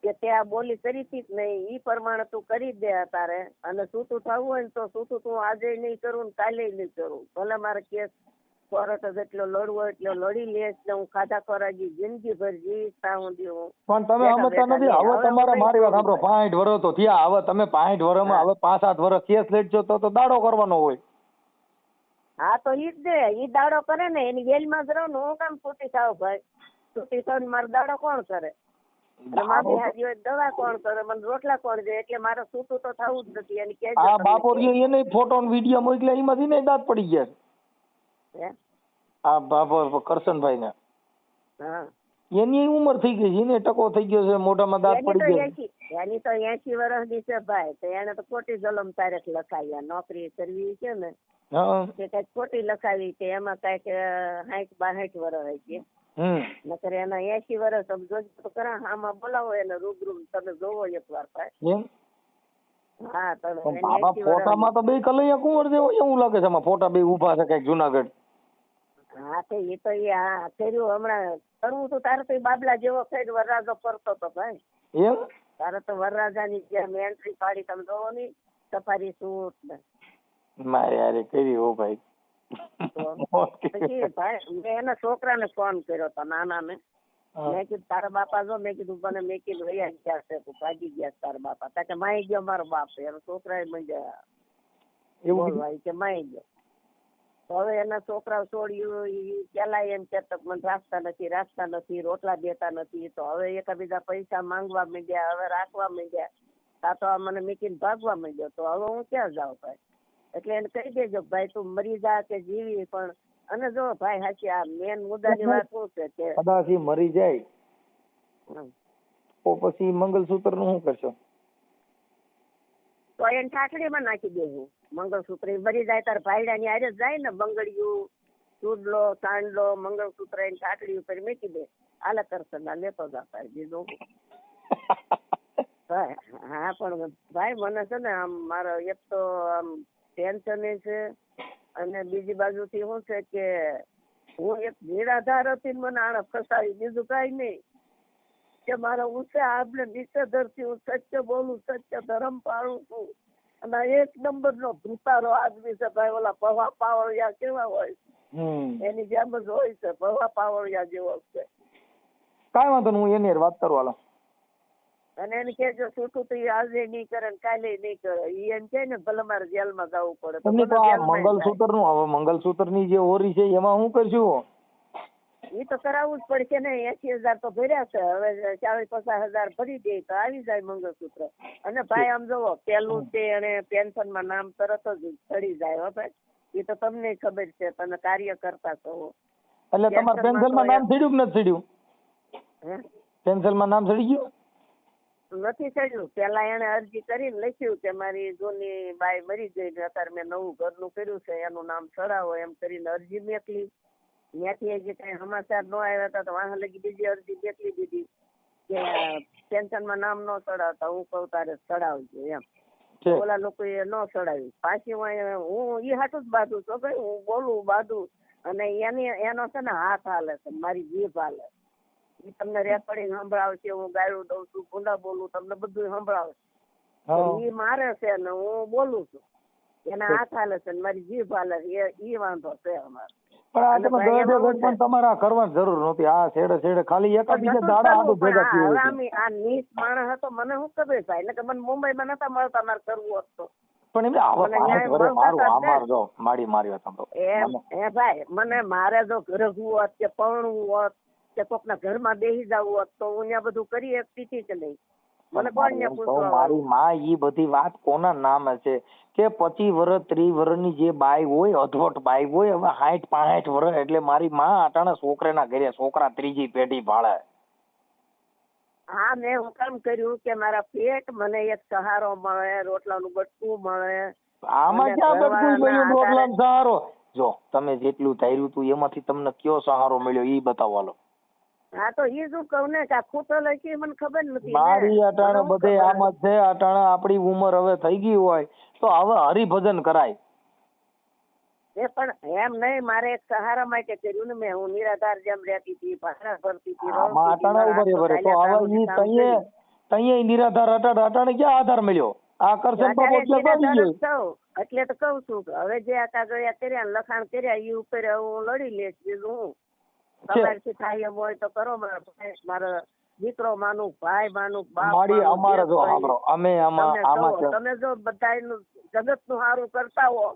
કે તે આ બોલી કરી હતી જ નહીં ઈ પ્રમાણે તું કરી દે તારે અને છૂટું થવું હોય ને તો છૂટું તું આજે નહીં કરું ને કાલે નહીં કરું ભલે મારે કેસ કોર્ટ જેટલો લડવો એટલો લડી લેશ ને હું ખાધા ખોરાકી જિંદગી ભર જીવીશ ત્યાં સુધી હું. પણ તમે સમજતા નથી. હવે તમારે મારી વાત સાંભળો, 65 વર્ષ તો થયા, હવે તમે 65 વર્ષમાં હવે 5-7 વર્ષ કેસ લડશો તો દાડો કરવાનો હોય. હા તો ઈ જ દે ઈ દાડો કરે ને એની વેલમાં જ રહું ને હું કામ છૂટી થાવ ભાઈ છૂટી થાવ ને મારો દાડો કોણ કરે મારી હાજી હોય દવા કોણ કરે મને રોટલા કોણ દે એટલે મારે છૂટું તો થવું જ નથી એની કેજો. આ બાપોરિયો એને ફોટો ને વિડીયો મોકલ્યા એમાંથી ને દાંત પડી ગયા હે આ બાપો કરશનભાઈ ને. હા એની ઉંમર થઈ ગઈ છે, એને ટકો થઈ ગયો છે, મોઢામાં દાંત પડી ગયા. એની તો 80 વર્ષની છે ભાઈ તો એને તો ખોટી જલમ તારીખ લખાવી નોકરી કરવી છે ને કે કઈક ખોટી લખાવી કે એમાં કઈક 60-62 વર્ષ છે નકર એના 80 વર્ષ તમે જોજો તો ખરા આમાં બોલાવો એને રૂબરૂ તમે જોવો એકવાર ભાઈ. હા તમે બાબા ફોટામાં તો બે કલૈયા કુંવર જેવો એવું લાગે છે, આમાં ફોટા બે ઉભા છે કઈક જુનાગઢ. હા તો એ તો એ હા કર્યું હમણાં કરવું તો તારે તો બાબલા જેવો થઈને વરરાજો કરતો હતો ભાઈ. એમ તારે તો વરરાજાની જેમ એન્ટ્રી પાડી તમે જોવો ની સફારી સૂટ ને મારે યાર કરી હો ભાઈ. પછી ભાઈ મેં એના છોકરાને ફોન કર્યો હતો નાના મેં કીધું તારા બાપા જો મેં કીધું મને મેં કીધું વૈયા ગયા છે તું ભાગી ગયા તારા બાપા તા કે માઈ ગયો મારો બાપ એનો છોકરા બોલવા કે માઈ ગયો. હવે એના છોકરાઓ છોડ્યું પેલા એમ કેતા મને રાખતા નથી રોટલા દેતા નથી તો હવે એકબીજા પૈસા માંગવા માંડ્યા હવે રાખવા માંડ્યા તા તો મને મૂકીને ભાગવા માંડ્યો તો હવે હું ક્યાં જાઉં ભાઈ. એટલે એને કહી દેજો ભાઈ તું મરી જા કે જીવી પણ અને જો ભાઈ સાચી આ મેન મુદ્દાની વાત શું છે કે કદાચ મરી જાય તો પછી મંગલસૂત્ર નું શું કરશો? તો એને ઠાઠડીમાં નાખી દેવું મંગળસૂત્ર મરી જાય તાર ભાઈડા ની હારે જાય ને બંગડિયું ચૂડલો સાંડલો મંગળસૂત્ર એની ઠાઠડી ઉપર મૂકી દે આલે કરશે ના લેતો જા બીજું. હા પણ ભાઈ મને છે ને આમ મારો એક તો આમ ટેન્શન છે અને બીજી બાજુથી શું છે કે હું એક નિરાધાર હતી મને આને ફસાવી બીજું કઈ નહીં કે મારા ઊંચે આપણે નીચે ધરતી હું સત્ય બોલું સત્ય ધર્મ પાળું છું અને એક નંબર નો ભૂતારો આદમી છે ભાઈ ઓલા પવા પાવળિયા કેવા હોય એની જેમ જ હોય છે પવા પાવળિયા જેવો છે. કાંઈ વાંધો નહીં હું એની વાત કરું હાલો. અને એને કેજો છૂટું તો આજે નહીં કરે ને કાલે નહીં કરે ઈ એમ કે ને ભલે મારે જેલમાં જવું પડે તો મંગલસૂત્ર નું હવે મંગલસૂત્ર ની જે ઓરી છે એમાં શું કરશું? ઈ તો કરાવવું જ પડશે ને 80,000 તો ભર્યા છે હવે 40-50,000 ભરી દે તો આવી જાય મંગળસૂત્ર. અને ભાઈ આમ જોવો પેલું છે અને પેન્શન માં નામ તરત જ ચડી જાય હો ભાઈ એ તો તમને ખબર છે તમે કાર્ય કરતા છો એટલે તમારે પેન્શન માં નામ ચડ્યું કે નથી ચડ્યું? પેન્શન માં નામ ચડી ગયું નથી ચડ્યું. પેલા એને અરજી કરીને લખ્યું કે મારી જૂની બાઈ મરી ગઈ ને અત્યારે મેં નવું ઘરનું કર્યું છે એનું નામ ચડાવો એમ કરીને અરજી મેકલી ત્યાંથી હજી કઈ સમાચાર ન આવ્યા હતા તો વાહ લગી બીજી અરજી મેકલી દીધી કે પેન્શન માં નામ ન ચડાવતા હું કહું તારે ચડાવજો એમ. ઓલા લોકો એ ન ચડાવ્યું પાછી હું ઈ હાટું જ બાંધું છું ભાઈ હું બોલું બાંધું અને એનો છે ને હાથ હાલે છે મારી જીભ હાલે ઈ તમને રેકોર્ડિંગ સંભળાવશે હું ગાયડું દઉં છું ગુંડા બોલું તમને બધું સંભળાવશે ઈ મારે છે ને હું બોલું છું એના હાથ હાલે છે ને મારી જીભ હાલે છે ઈ વાંધો છે અમારે. પણ તમારે કરવાની જરૂર નહોતી આ છેડે છેડે ખાલી એક બીજા દાડા આડું ભેગા થયું. આ નીચ માણસ હતો મને શું ખબર થાય એટલે કે મને મુંબઈમાં નતા મળતા મારે કરવું હતું પણ એમને મારી વાત સાંભળો એ ભાઈ મને મારે જો ઘરવું હોત કે પરણવું હોત કે કોકના ઘરમાં બેસી જવું હોત તો હું ત્યાં બધું કરી શકતી કે નહીં મને કોણ ને પૂછવા મારી માં ઈ બધી વાત કોના નામે છે કે 25 વર્ષ 30 વર્ષની જે બાઈ હોય અધવટ બાઈ હોય હવે 60-65 વર્ષ એટલે મારી માં આટાણા છોકરાના ઘરે છોકરા ત્રીજી પેઢી ભાળે. હા મેં હું કામ કર્યું કે મારા પેટ મને એક સહારો મળે રોટલાનું બટકું મળે આમાં અને ક્યાં બધું ઘરવાળાના મળ્યું રોટલા આધારે- સહારો? જો તમે જેટલું ધાર્યું હતું એમાંથી તમને કયો સહારો મળ્યો ઈ બતાવો હાલો. હા તો ઈ શું કહું ને કે આ ખૂટો લખી મને ખબર નથી ને. મારી અટાણે મને શું બધે ખબર? આમ જ છે. અટાણે આપણી ઉંમર હવે થઈ ગઈ હોય તો હવે હરિભજન કરાય. એ પણ એમ નહીં, મારે એક સહારા માટે કર્યું ને મેં. હું નિરાધાર જેમ રહેતી હતી, ભાડા ભરતી હતી, આમાં રડતી હતી, અટાણે મારા ઉભરે હાથ તો ચાલ્યા હવે કામથી ઈ કામ તઈએ કર્યું. તઈએ નિરાધાર અટાણે ક્યાં આધાર મળ્યો? આ કરશન બાપો અત્યારે એટલે આવી નિરાધાર જ ગયો. છું. એટલે તો કહું છું કે હવે જે આ કાગળિયા કર્યા ને લખાણ કર્યા ઈ ઉપર હું લડી લઈશ. બીજું હું તમારથી થાય એમ હોય તો કરો. મારા ભાઈ, મારો દીકરો માનું, ભાઈ માનું, બાપ મારી માનું, અમારે બેન જો માનું. સાંભળો, અમે આમાં છે. તમે જો બધાયનું જગતનું સારું કરતા હો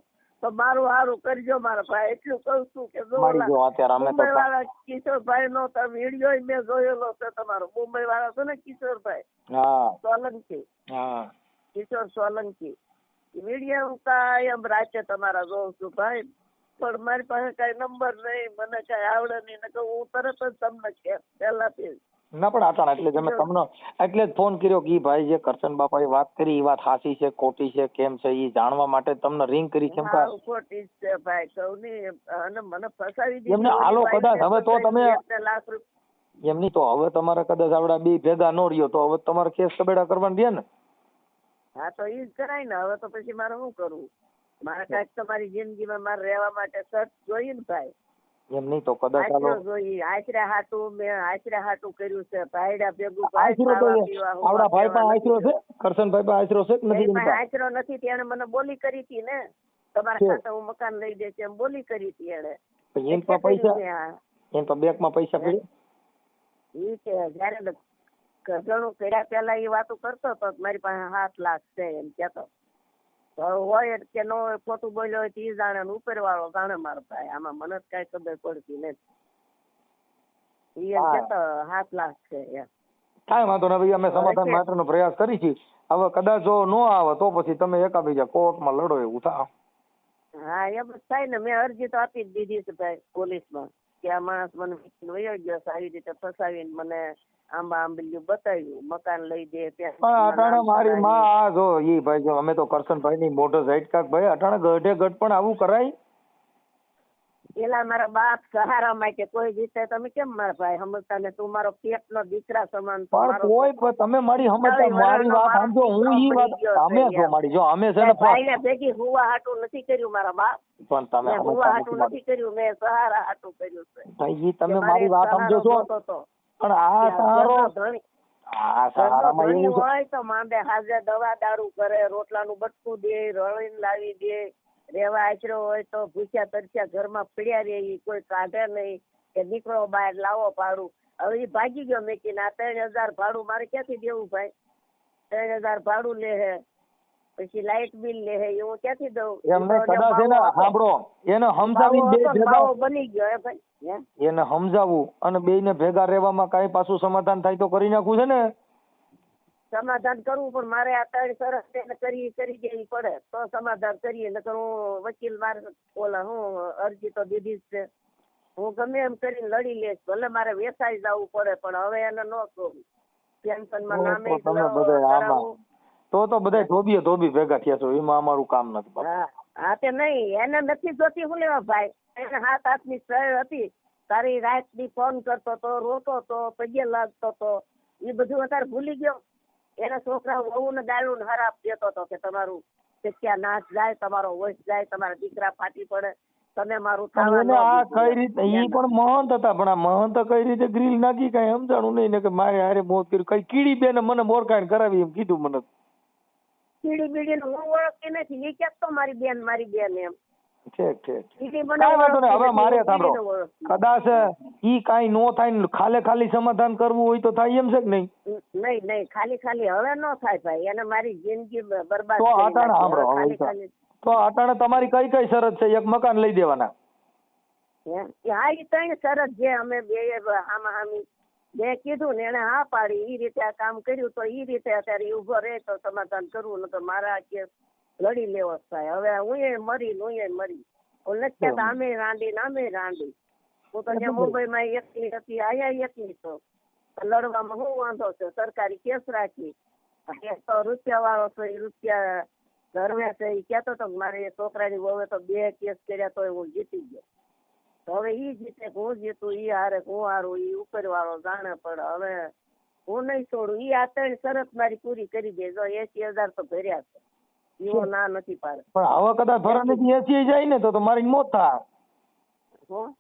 તો મારું સારું કરજો મારા ભાઈ. એટલું કહું છું કે જો મારી જો અત્યારે અમે તો મુંબઈ વાળા કિશોરભાઈ નો વિડીયો મેં જોયેલો છે તમારો. મુંબઈ વાળા છે ને કિશોરભાઈ હા સોલંકી, હા કિશોર સોલંકી, વિડીયો હું કાયમ રાતે તમારા જોઉં છું ભાઈ. પણ મારી પાસે કઈ નંબર નહીં, મને કઈ આવડે નહીં. ને હું તરત જ તમને કે પહેલાથી ના પણ અટાણે એટલે જ અમે તમને એટલે જ ફોન કર્યો કે ઈ ભાઈ જે કરશન બાપાએ વાત કરી ઈ વાત સાચી છે ખોટી છે કેમ છે ઈ જાણવા માટે તમને રિંગ કરી. કેમ કે ખોટી છે ભાઈ કહું નહીં. અને મને ફસાવી દીધી. એમને હાલો કદાચ હવે તો તમે લાખ રૂપિયા એમની તો હવે તમારે કદાચ આવડા બે ભેગા નો રહ્યો તો હવે તમારે કેસ કબેડા કરવાનું દે ને. હા તો ઈ જ કરાય ને. હવે તો પછી મારે શું કરવું? મારે કાંઈક તમારી જિંદગીમાં મારે રહેવા માટે સર્ચ જોઈએ ને ભાઈ. એમ નહીં તો કદાચ હાલો આશરો જોઈએ. આશરા હાટું મેં આશરા હાટું કર્યું છે. ભાઈડા ભેગું આશરો તો આવડા ભાઈ પાસે આશરો છે, કરશનભાઈ પાસે આશરો છે કે નથી? આશરો નથી. તેને મને બોલી કરી હતી ને તમારા ખાતે હું મકાન લઈ દે છે એમ બોલી કરી હતી એને. એમ તો પૈસા એમ તો બેંક માં પૈસા પડ્યા. ઈ કે જયારે ઘણું કર્યા પેલા એ વાતો કરતો હતો મારી પાસે 7 લાખ છે એમ કેતો. તો હોય કે નો હોય, ખોટું બોલ્યો હોય તો ઈ જાણે ને ઉપર વાળો જાણે મારો ભાઈ. આમાં મને જ કઈ ખબર પડતી નથી. ઈ એમ કેતો 7 લાખ છે એમ. કાંઈ વાંધો નહીં ભાઈ, અમે સમાધાન માટેનો પ્રયાસ કરી છીએ. હવે કદાચ જો નો આવે તો પછી તમે એકાબીજા કોર્ટમાં લડો એવું થાય. હા એમ જ થાય ને. મેં અરજી તો આપી જ દીધી છે ભાઈ પોલીસમાં કે આ માણસ મને વયો ગયો છે, આવી રીતે ફસાવીને મને આંબલિયું બતાવ્યું, મકાન લઈ દે. પણ અટાણે મારી માં આ જો ઈ ભાઈ જો અમે તો કરશનભાઈ ની મોઢો ઝાટકા ભાઈ અટાણે ગઢે ગઢ પણ આવું કરાય. પેલા મારા બાપ સહારા માટે કોઈ રીતે તમે કેમ મારા ભાઈ સમજતા ને? તું મારો પેટ નો દીકરા સમાન. પણ કોઈ તમે મારી સમજતા મારી વાત સમજો. હું ઈ વાત અમે જો મારી જો અમે છે ને ભાઈને ભેગી હુવા હાટું નથી કર્યું મારા બાપ. પણ તમે હુવા હાટું નથી કર્યું, મેં સહારા હાટું કર્યું છે. ઈ તમે મારી વાત સમજો છો. પણ આ સહારો આ સહારામાં એવું છે હોય તો માંડે હાજર દવા દારૂ કરે, રોટલાનું બટકું દે, રળીને લાવી દે. રેવા આશરો હોય તો ભૂખ્યા તરસ્યા ઘરમાં પડ્યા રે, કોઈ કાઢે નહીં કે દીકરો બહાર લાવો ભાડું. હવે એ ભાગી ગયો મેકીને. આ 3000 ભાડું મારે ક્યાંથી દેવું ભાઈ? 3000 ભાડું લે હે, પછી લાઇટ બિલ લે હે, એ હું ક્યાંથી દઉં? એમને કદાચ એને સાંભળો એને સમજાવી બે ભેગા બની ગયો હે ભાઈ. એને સમજાવવું અને બેયને ભેગા રહેવામાં કાંઈ પાછું સમાધાન થાય તો કરી નાખવું છે ને. સમાધાન કરવું પણ મારે આ 3 સરસ કરી દેવી પડે તો સમાધાન કરીએ. નકર હું વકીલ મારે ઓલા હું અરજી તો દીધી જ છે. હું ગમે એમ કરીને લડી લઈશ. ભલે મારે વેસાઈ જવું પડે પણ હવે એને ન કહું. પેન્શનમાં નામે તો બધા ધોબી ભેગા થયા છો. એમાં અમારું કામ નથી. હા તે નહીં, એને નથી જોતી. હું લેવા ભાઈ? એને 7 હાથની સહી હતી. તારી રાત ની ફોન કરતો તો, રોતો તો, પગે લાગતો તો. એ બધું અત્યારે ભૂલી ગયો. એના છોકરા વહુ ને દારૂ ને હરાપ દેતો હતો કે તમારું જગ્યા નાશ જાય, તમારો વોઇસ જાય, તમારા દીકરા ફાટી પડે, તમે મારું આ કઈ રીતે ઈ પણ મહંત હતા. પણ આ મહંત કઈ રીતે ગ્રીલ નાખી કઈ સમજાણું નહીં ને કે મારે હારે મોત કર્યું. કઈ કીડી બેને મને મોરકાણ કરાવી એમ કીધું. મને કીડી બીડી હું ઓળખતી નથી. એ ક્યાંક તો મારી બેન એમ. ઠીક કાંઈ વાંધો નહીં. હવે મારે સાંભળો, કદાચ ઈ કાંઈ નો થાય ને ખાલી સમાધાન કરવું હોય તો થાય એમ છે કે નહીં? નહીં ખાલી હવે નો થાય ભાઈ. એને મારી જિંદગી બરબાદ તો અટાણે સાંભળો. તો અટાણે તમારી કઈ શરત છે? એક મકાન લઈ દેવાના. હા એ 3 શરત જે અમે બે હામી બે કીધું ને એને હા પાડી. ઈ રીતે આ કામ કર્યું તો ઈ રીતે અત્યારે ઉભો રહે તો સમાધાન કરવું. નકર મારા કેસ લડી લેવો થાય. હવે હું મરી હું નથી કહેતા આમે રાંડી. હું તો ત્યાં મુંબઈમાં એકલી હતી, અહીંયા એકલી છો. લડવામાં શું વાંધો છે? સરકારી કેસ રાખી. એક તો રૂપિયા વાળો છો, એ રૂપિયા ધર્મેશ એ કહેતો હતો કે મારે એ છોકરાની વહુએ તો 2 કેસ કર્યા તોય હું જીતી ગયો. તો હવે ઈ જીતે કે હું જીતું, ઈ હારે કે હું હારું, ઈ ઉપરવાળો જાણે. પણ હવે હું નહીં છોડું. ઈ આ 3 શરત મારી પૂરી કરી દે. જો 80,000 તો ભર્યા છે, ઈવો ના નથી પાડે. પણ હવે કદાચ ભરણથી 80 જાય ને તો મારી મોત થાય. હું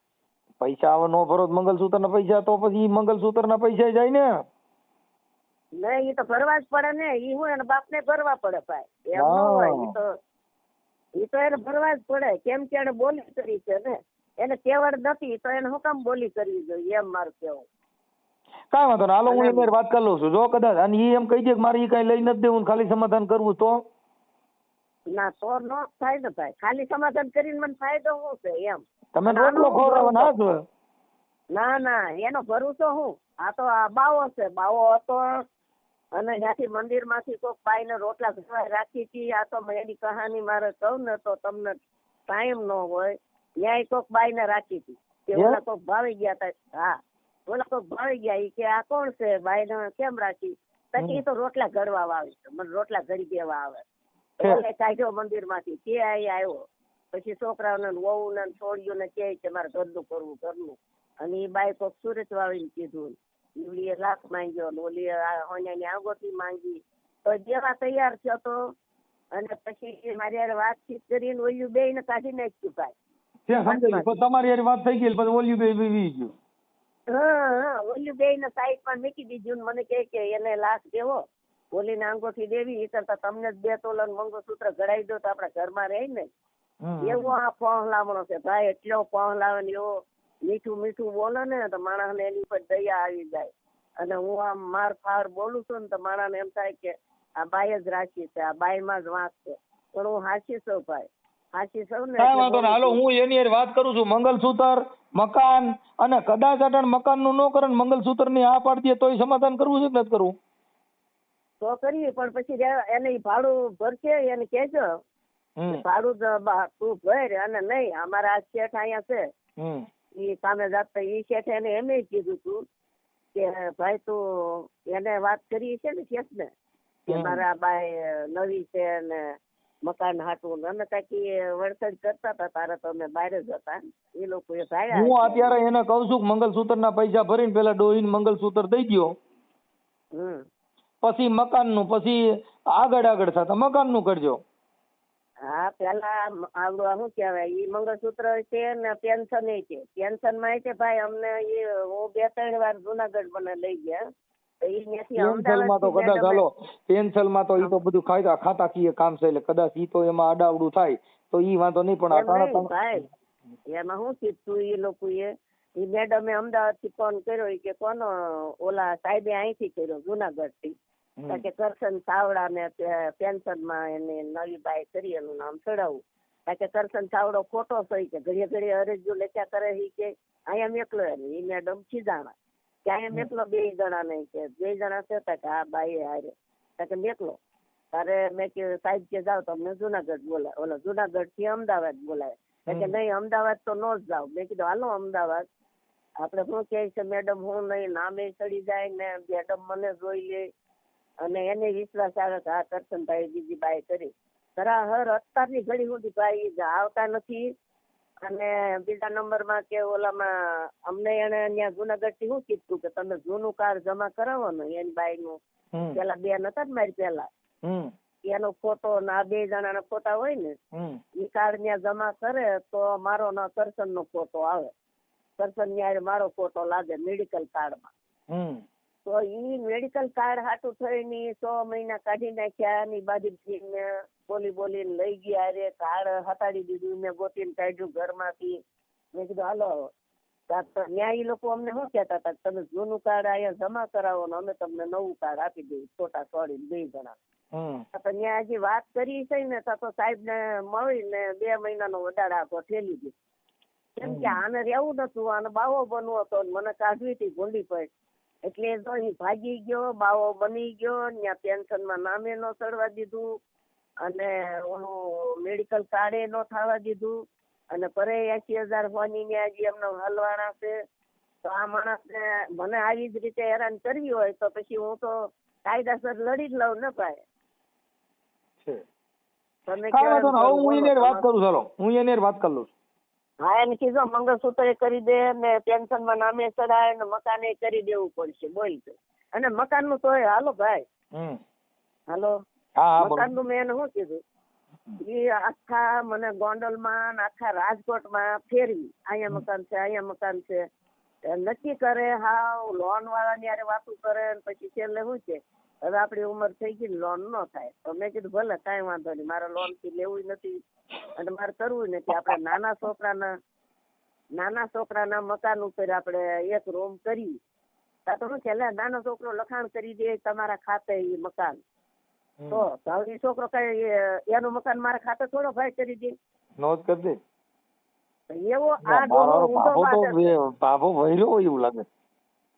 પૈસા હવે નો ભરો મંગલસૂત્ર ના પૈસા, તો પછી મંગલસૂત્ર ના પૈસા જાય ને. નહીં, ઈ તો ભરવા જ પડે ને. ઈ હું એના બાપ ને ભરવા પડે ભાઈ, એમ ન હોય. ઈ તો એને ભરવા જ પડે. કેમ કે એને બોલી કરી છે ને, એને કેવડ નથી તો એને શું કામ બોલી કરવી જોઈએ, એમ મારું કેવું. કાંઈ વાંધો નહીં, હાલો હું એની વાત કરી લઉં છું. જો કદાચ અને ઈ એમ કહી દે કે મારે ઈ કઈ લઈ નથી દેવું, ખાલી સમાધાન કરવું, તો ના તો નો થાય ને ભાઈ. ખાલી સમાધાન કરીને મને ફાયદો શું છે એમ. તમે રોટલો ખવડાવવાના છો. ના ના, એનો ભરોસો હું. આ તો આ બાવો છે, બાવો હતો અને ત્યાંથી મંદિર માંથી કોઈક બાઈ ને રોટલા ઘરવા રાખી હતી. આ તો એની કહાની મારે કહું ને તો તમને ટાઈમ ન હોય. ન્યાય કોઈક બાઈ ને રાખી હતી, કે ઓલા કોઈક ભાવી ગયા હતા. હા, ઓલા કોઈક ભાવી ગયા. ઈ કે આ કોણ છે, બાઈ ને કેમ રાખી? પછી ઈ તો રોટલા ઘડવા આવે છે, મને રોટલા ઘડી દેવા આવે. કાઢ્યો મંદિર માંથી, કે આવ્યો. પછી છોકરાઓને વહુ ને છોડીઓ ને કે મારે ઘરનું કરવું, ઘરનું. અને ઈ બાઈ કોઈક સુરત વાળીને કીધું. ઓલી લાખ માંગ્યો, ઓલી હોન્યાની આંગોઠી માંગી, તો જેવા તૈયાર થયો તો. અને પછી મારી યાર વાતચીત કરીને ઓલું 2 ને કાઢી નાખ્યું ભાઈ. તમારી યાર વાત થઈ ગઈ, પછી ઓલું 2 વી ગયું. હા, ઓલું 2 ને સાઈડ માં મૂકી દીધું. મને કે એને લાખ દેવો, ઓલી ને અંગોઠી દેવી. એ કરતા તમને જ 2 તોલા મંગળસૂત્ર ઘડાઈ દો તો આપડા ઘરમાં રહે ને. એવો આ પહોંલામણો છે ભાઈ. એટલો પહોંલાવે ને એવો મીઠું મીઠું બોલે ને તો માણસ ને એની ઉપર દયા આવી જાય. અને હું આમ માર ફાર બોલું છું ને તો માણસ ને એમ થાય કે આ બાઈ જ રાખી છે, આ બાઈ માં જ વાંક છે. પણ હું હાચી છું ભાઈ, હાચી છું ને. કાંઈ વાંધો નહીં, હાલો હું એની યાર વાત કરું છું. મંગલસૂત્ર, મકાન, અને કદાચ અટણ મકાન નું ન કરે ને મંગલસૂત્ર ની આ પાડી દે તોય સમાધાન કરવું છે કે નથી કરવું? તો કરીએ, પણ પછી એને ભાડું ભરશે, એને કહેજો ભાડું તું ભર. અને નહીં, અમારા આ શેઠ અહીંયા છે, ઈ સામે જાત ઈ શેઠ એને એમ કીધું તું કે ભાઈ તું એને વાત કરી છે ને શેઠ ને કે મારા બાઈ નવી છે ને મકાન હાટું. અમે કાંઈક વળતર કરતા હતા તારે તો અમે બહાર જ હતા. એ લોકો એ ભાડ્યા. હું અત્યારે એને કહું છું કે મંગલસૂત્ર ના પૈસા ભરીને પેલા ડોહીને મંગલસૂત્ર દઈ દો, પછી મકાન નું, પછી આગળ થતા મકાન નું કરજો. હા, પેલા આવડું શું કેવાય, ઈ મંગળસૂત્ર છે ને પેન્શન એ છે. પેન્શન માં છે ભાઈ અમને હું 2-3 વાર જુનાગઢ મને લઈ ગયા. પેન્શન માં તો કદાચ હાલો, પેન્શન માં તો ઈ તો બધું ખાતાકીય કામ છે, એટલે કદાચ ઈ તો એમાં આડાવડું થાય તો ઈ વાંધો નહીં. પણ ભાઈ એમાં શું કીધું ઈ લોકો ઈ મેડમે અમદાવાદ થી ફોન કર્યો કે કોનો, ઓલા સાહેબે અહીંથી કર્યો જુનાગઢ થી, કે કરશન ચાવડા ને પેન્શન માં એને નવી બાઈ કરી એનું નામ ચડાવવું. કે કરશન ચાવડો ખોટો થઈ કે ઘડીએ ઘડીએ અરજીઓ લખ્યા કરે. ઈ કે અહીંયા મેકલો ઈ મેડમ ખીજાણા કે અહીંયા મેકલો 2 જણા નહીં, કે 2 જણા છે કે આ બાઈ હારે કે મેકલો. તારે મેં કે સાહેબ કે જાવ તમને જુનાગઢ બોલાય, ઓલા જુનાગઢ થી અમદાવાદ બોલાય. કે નહીં અમદાવાદ તો નો જ જાવ. મેં કીધું હાલો અમદાવાદ. આપડે શું કહે છે મેડમ, હું નહીં નામે ચડી જાય ને મેડમ મને જોઈ લે અને એને વિશ્વાસ આવે કે આ કરશનભાઈ બીજી બાઈ કરી. હર અત્યારની ઘડી સુધી ભાઈ આવતા નથી. અને બીજા નંબર માં કે ઓલામાં અમને એને ત્યાં જુનાગઢ થી શું કીધું કે તમે જૂનું કાર્ડ જમા કરાવો ને એની બાઈ નું. પેલા 2 નતા જ મારી પેલા, એનો ફોટો ના 2 જણા ના ફોટા હોય ને, ઈ કાર્ડ ત્યાં જમા કરે તો મારો ના કરશન નો ફોટો આવે. કરશન ન્યારે મારો ફોટો લાગે મેડિકલ કાર્ડ માં. તો ઈ મેડિકલ કાર્ડ હાટું થઈને 100 મહિના કાઢી નાખ્યા. ની બાજુ બોલીને લઈ ગયા. અરે કાર્ડ હટાડી દીધું. મેં ગોતીને કાઢ્યું ઘરમાંથી. મેં કીધું હાલો ત્યાં. ઈ લોકો અમને શું કહેતા હતા, તમે જૂનું કાર્ડ અહીંયા જમા કરાવો ને અમે તમને નવું કાર્ડ આપી દઈએ ફોટા છોડીને 2 જણા. તો ત્યાં હજી વાત કરી છે ને તો સાહેબ ને મળીને 2 મહિનાનો વડાડ આખો ઠેલી દીધો. કેમ કે આને રહેવું નતું, આને બાવો બનવો હતો, મને કાઢવી હતી ભૂંડી પડ. એટલે તો એ ભાગી ગયો, બાવો બની ગયો. ત્યાં પેન્શન માં નામે નો ચડવા દીધું અને ઓલું મેડિકલ કાર્ડે નો થવા દીધું. અને પરે 80,000 ફોની ને હજી એમને હલવાના છે. તો આ માણસ ને મને આવી જ રીતે હેરાન કરવી હોય તો પછી હું તો કાયદાસર લડી જ લઉં ને ભાઈ. તમે કાંઈ વાંધો નહીં. હવે હું બોલો એની હારે વાત તમારે. કરું. ચાલો હું એની હારે વાત કરી લઉં છું. હા એને કીધું મંગળસૂત્ર એ કરી દે ને પેન્શન માં નામે ચડાય ને મકાન એ કરી દેવું પડશે બોલ તો. અને મકાન નું તોય હાલો ભાઈ હાલો હા હા બોલો. મકાન નું મેં એને શું કીધું એ આખા મને ગોંડલમાં ને આખા રાજકોટમાં ફેરવી અહીંયા મકાન છે અહીંયા મકાન છે એ નક્કી કરે હાવ લોન વાળાની હારે વાતું કરે ને પછી છેલ્લે શું છે હવે આપણી ઉંમર થઈ ગઈ લોન ન થાય તો મેં કીધું ભલે કાંઈ વાંધો નહીં મારે લોન થી લેવું નથી અને મારે કરવું નથી આપણે નાના છોકરાના મકાન ઉપર આપણે એક રૂમ કરી તો શું છે નાનો છોકરો લખાણ કરી દે તમારા ખાતે એ મકાન તો એ છોકરો કઈ એનું મકાન મારા ખાતે થોડો ભાઈ કરી દે નોંધ કરી દે. એવો આ ડોહો ઊંધો બાદ બાબો વૈરો એવું લાગે.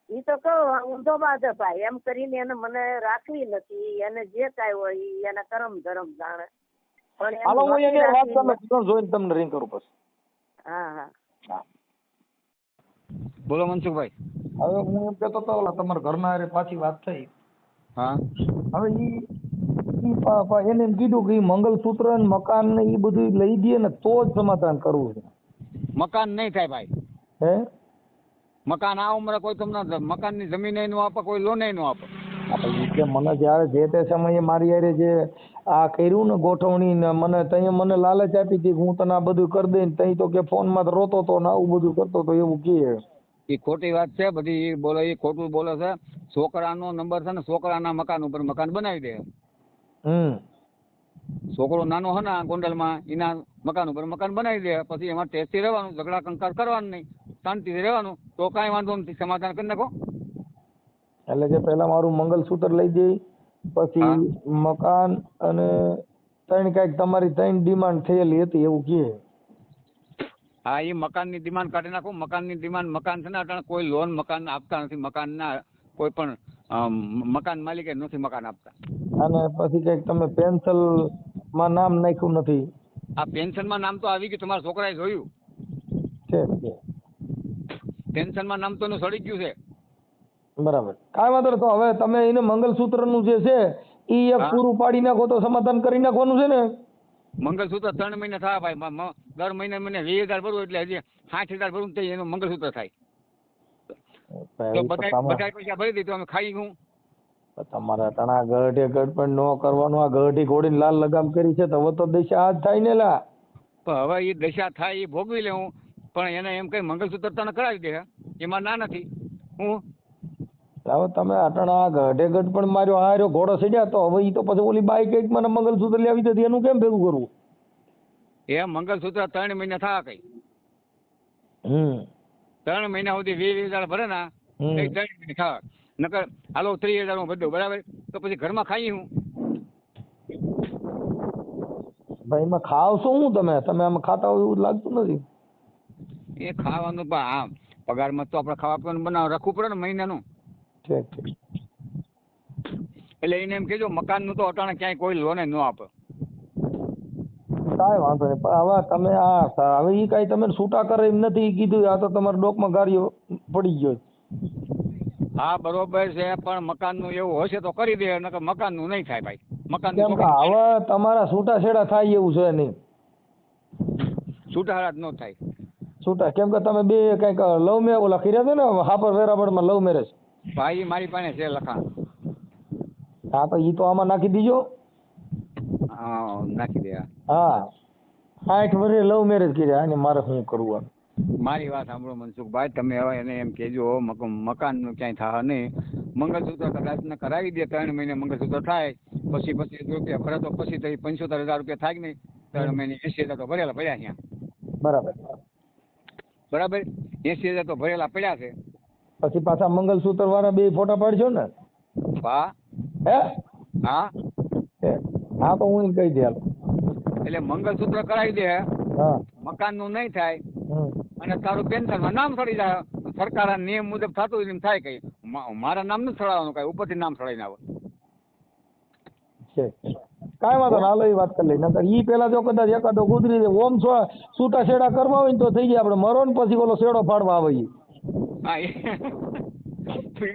ઈ તો કહું ઊંધો બાદ ભાઈ એમ કરીને એને મને રાખવી નથી એને જે કાંઈ હોય ઈ એના કરમ ધરમ જાણે પણ એમ હાલો હું એની હારે વાત રાખી કરી લઉં જોઈને તમને રિંગ કરું પછી. હા હા હા બોલો મનસુખભાઈ. હવે હું એમ કહેતો હતો ઓલા તમારા ઘરના હારે પાછી વાત થઈ. હા હવે એને એમ કીધું કે ઈ મંગલસૂત્ર ને મકાન ને ઈ બધું લઈ દે ને તો જ સમાધાન કરવું છે. મકાન નહીં થાય ભાઈ. હે મકાન આ ઉંમરે કોઈ તમને મકાનની જમીન નો આપે કોઈ લોન નો આપે. એટલે મને જ્યારે જે તે સમયે મારી હારે જે આ કર્યું ને ગોઠવણી ને મને તઈ મને લાલચ આપી હતી કે હું તને આ બધું કરી દઈ તઈ તો કે ફોનમાં રોતો તો ને આવું બધું કરતો તો એવું કહે. એ ખોટી વાત છે બધી એ બોલે એ ખોટું બોલે છે. છોકરાનો નંબર છે ને છોકરાના મકાન ઉપર મકાન બનાવી દે. છોકરો નાનો છે ને ગોંડલમાં એના મકાન ઉપર મકાન બનાવી દે પછી એમાં ટેસ્ટી રહેવાનું ઝઘડા કંકાર કરવાનું નહીં શાંતિથી રહેવાનું તો કાંઈ વાંધો નથી સમાધાન કરી નાખો. એટલે કે પેલા મારું મંગલસૂત્ર લઈ દે પછી મકાન અને તમારી ત્રણ ડિમાન્ડ થયેલી હતી એવું કહે. હા એ મકાનની ડિમાન્ડ કાઢી નાખો. મકાનની ડિમાન્ડ મકાન છે ને અટાણે કોઈ લોન મકાન આપતા નથી. મકાનના કોઈ પણ મકાન માલિકે નથી મકાન આપતા. અને પછી કઈક તમે પેન્શનમાં નામ નાખ્યું નથી. આ પેન્શનમાં નામ તો આવી ગયું તમારા છોકરાએ જોયું છે પેન્શનમાં નામ તો એનું સડી ગયું છે. બરાબર કાંઈ વાંધો નહીં. તો હવે તમે એને મંગલસૂત્રનું જે છે એ એક પૂરું પાડી નાખો તો સમાધાન કરી નાખવાનું છે ને. મંગલસૂત્ર 3 મહિને થાય ભાઈ. દર મહિને મને 20,000 ભરવું એટલે હજી 60,000 ભરવું તો એનું મંગલસૂત્ર થાય. તો બધા પૈસા ભરી દીધું અમે ખાઈ હું. તમારા તણા ગઢે ગઢ પણ ન કરવાનું. આ ગઢી ઘોડીને લાલ લગામ કરી છે તો હવે તો દશા આજ થાય ને લા. પણ હવે એ દશા થાય એ ભોગવી લે હું. પણ એને એમ કઈ મંગલસૂત્ર તને કરાવી દે એમાં ના નથી હું. હવે તમે અટણા ગઢે ગઢ પણ માર્યો હાર્યો ઘોડો સડ્યા તો હવે ઈ તો પછી ઓલી બાઈક એક મને મંગલસૂત્ર લેવી હતી એનું કેમ ભેગું કરવું. એ મંગલસૂત્ર 3 મહિને થયા કઈ. 3 મહિના સુધી 20,000 ભરે ના 3 મહિને થયા. નકર હાલો 30,000 હું ભરી દઉં બરાબર તો પછી ઘરમાં ખાઈ હું. ભાઈ એમાં ખાવશો હું તમે આમાં ખાતા હોય એવું લાગતું નથી. એ ખાવાનું પણ હા પગારમાં તો આપણે ખાવા પીવાનું બનાવ રાખવું પડે ને મહિનાનું. ઠીક ઠીક. એટલે એને એમ કહેજો મકાનનું તો અટાણે ક્યાંય કોઈ લોન ન આપે. કાંઈ વાંધો નહીં પણ હવે તમે હવે એ કાંઈ તમે છૂટા કરે એમ નથી કીધું. આ તો તમારા ડોકમાં ગાડીઓ પડી ગયો. હા બરોબર છે પણ મકાનનું એવું હશે તો કરી દે નકર મકાનનું નહીં થાય ભાઈ. મકાન હવે તમારા છૂટાછેડા થાય એવું છે નહીં. છૂટાછેડા જ ન થાય. છૂટા કેમ કે તમે બે કઈક લવ મેરેજ ઓલા કર્યા છે ને હાપર વેરાવળમાં લવ મેરેજ. ભાઈ મારી પાસે છે લખાણ. હા તો ઈ તો આમાં નાખી દીજો. હા નાખી દે. હા 60 વર્ષે લવ મેરેજ કર્યા અને મારે શું કરવું. મારી વાત સાંભળો મનસુખભાઈ તમે હવે એને એમ કહેજો મકાનનું ક્યાંય થાય નહીં. મંગલસૂત્ર કદાચ ને કરાવી દે 3 મહિને મંગલસૂત્ર થાય પછી 25 રૂપિયા ભરે તો પછી તો 75,000 રૂપિયા થાય કે નહીં. 3 મહિને 80,000 તો ભરેલા પડ્યા ત્યાં. બરાબર 80,000 તો ભરેલા પડ્યા છે. પછી પાછા મંગલસૂત્ર વાળા બે ફોટા પાડજો ને. હા હે હા હા તો હું કહી દે. એટલે મંગલસૂત્ર કરાવી દે હા મકાનનું નહીં થાય અને તારું પેન્શનમાં નામ ચડી જાય. સરકારના નિયમ મુજબ થતું એમ થાય કઈ મારા નામ નથી ચડાવવાનું કઈ ઉપરથી નામ ચડાવીને આવે. કાંઈ વાંધો ના હાલો એ વાત કરી લઈ નકર ઈ પેલા જો કદાચ એકાદો ગુજરી જાય ઓમ છૂટા છેડા કરવા હોય ને તો થઈ જાય આપણે મરો ને પછી ઓલો શેડો ફાડવા આવે ઈ. હા એ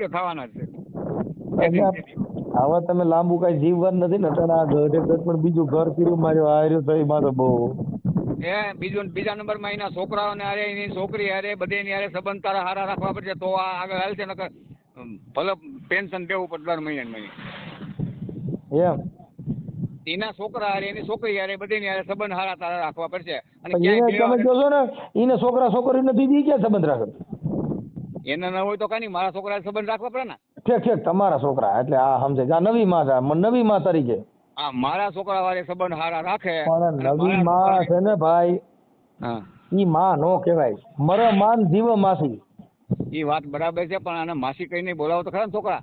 તો થવાના જ છે. હવે તમે લાંબુ કઈ જીવવાનું નથી ને અટાણે આ ગઢે ગઢ પણ બીજું ઘર કર્યું માર્યો હાર્યો થઈ માં તો બહુ બીજા નંબરમાં એના છોકરાઓને હારે એની છોકરી હારે બધેની હારે સંબંધ તારા હારા રાખવા પડશે તો આ આગળ હાલશે નકર ભલે પેન્શન દેવું પડે દર મહિને ને મહિને. એમ એના છોકરા હારે એની છોકરી હારે બધેની હારે સંબંધ હારા તારા રાખવા પડશે. અને એને તમે કહો છો ને એને છોકરા છોકરી નથી દી ક્યાં સંબંધ રાખે એને ન હોય તો કઈ નહીં, મારા છોકરા સંબંધ રાખવા પડે ને. ઠેક ઠેક તમારા છોકરા એટલે આ સમજે કે આ નવી માં છે નવી માં તરીકે હા મારા છોકરા વાળે સંબંધ હારા રાખે. પણ નવી માં છે ને ભાઈ હા ઈ માં નો કહેવાય મર માન જીવ માસી. એ વાત બરાબર છે પણ આને માસી કઈ નહીં બોલાવો તો ખરા ને છોકરા.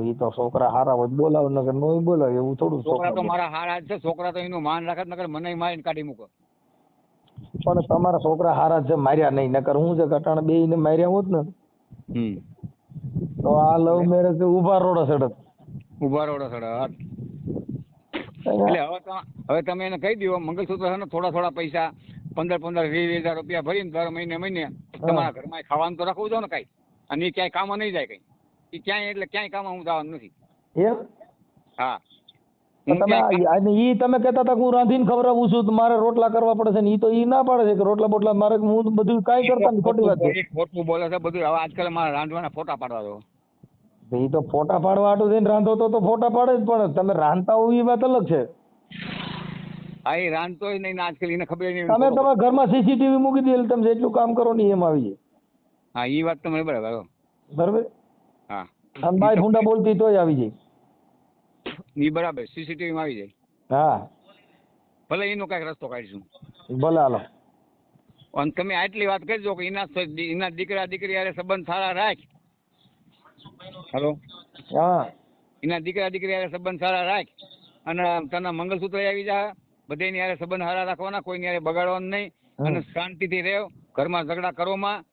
ઈ તો છોકરા હારા હોય બોલાવ નગર નો બોલાવ એવું થોડું. છોકરા તો મારા હારા જ છે, છોકરા તો એનું માન રાખે નકર મને મારીને કાઢી મૂકો. પણ તમારા છોકરા હારા છે માર્યા નહીં નકર હું છે કટાણ બે ને માર્યા હોત ને તો આ લવ મેરેજ ઉભા રોડ સડત ઉભા રોડ સડત. એટલે હવે તમે એને કહી દો મંગલસૂત્ર છે ને થોડા પૈસા 15,000-20,000 રૂપિયા ભરીને દર મહિને તમારા ઘરમાં ખાવાનું તો રાખવું જો ને કઈ. અને એ ક્યાંય કામ નહીં જાય કઈ. એ ક્યાંય એટલે ક્યાંય કામ હું જવાનું નથી. એમ હા ઈ તમે કહેતા હતા હું રાંધીને ખવડાવું છું મારે રોટલા કરવા પડે છે ને ઈ તો ઈ ના પાડે છે કે રોટલા બોટલા મારે હું બધું કાંઈ કરતા નથી. ખોટી વાત છે. ખોટું બોલે છે બધું. હવે આજકાલ મારે રાંધવાના ફોટા પાડવા દો. ઈ તો ફોટા પાડવા આટું થઈને રાંધો તો ફોટા પાડે જ પણ તમે રાંધતા હોય એ વાત અલગ છે. હા એ રાંધતો જ નહીં આજકાલ એને ખબર નહીં. તમે તમારા ઘરમાં સીસીટીવી મૂકી દે એટલે તમે જેટલું કામ કરો ને એમ આવી જાય. હા એ વાત તમારી બરાબર. બરાબર. હા અને બાઈ ફૂંડા બોલતી તોય આવી જાય. એ બરાબર સીસીટીવી માં આવી જાય. હા ભલે એનો કઈક રસ્તો કાઢીશું. ભલે હાલો. અને તમે આટલી વાત કરજો કે એના દીકરા દીકરી હારે સંબંધ સારા રાખ. હેલો. હા એના દીકરા દીકરી હારે સંબંધ સારા રાખ અને તને મંગલસૂત્ર આવી જાય બધાની હારે સંબંધ સારા રાખવાના, કોઈની હારે બગાડવાનું નહીં અને શાંતિથી રહેવ. ઘરમાં ઝઘડા કરોમાં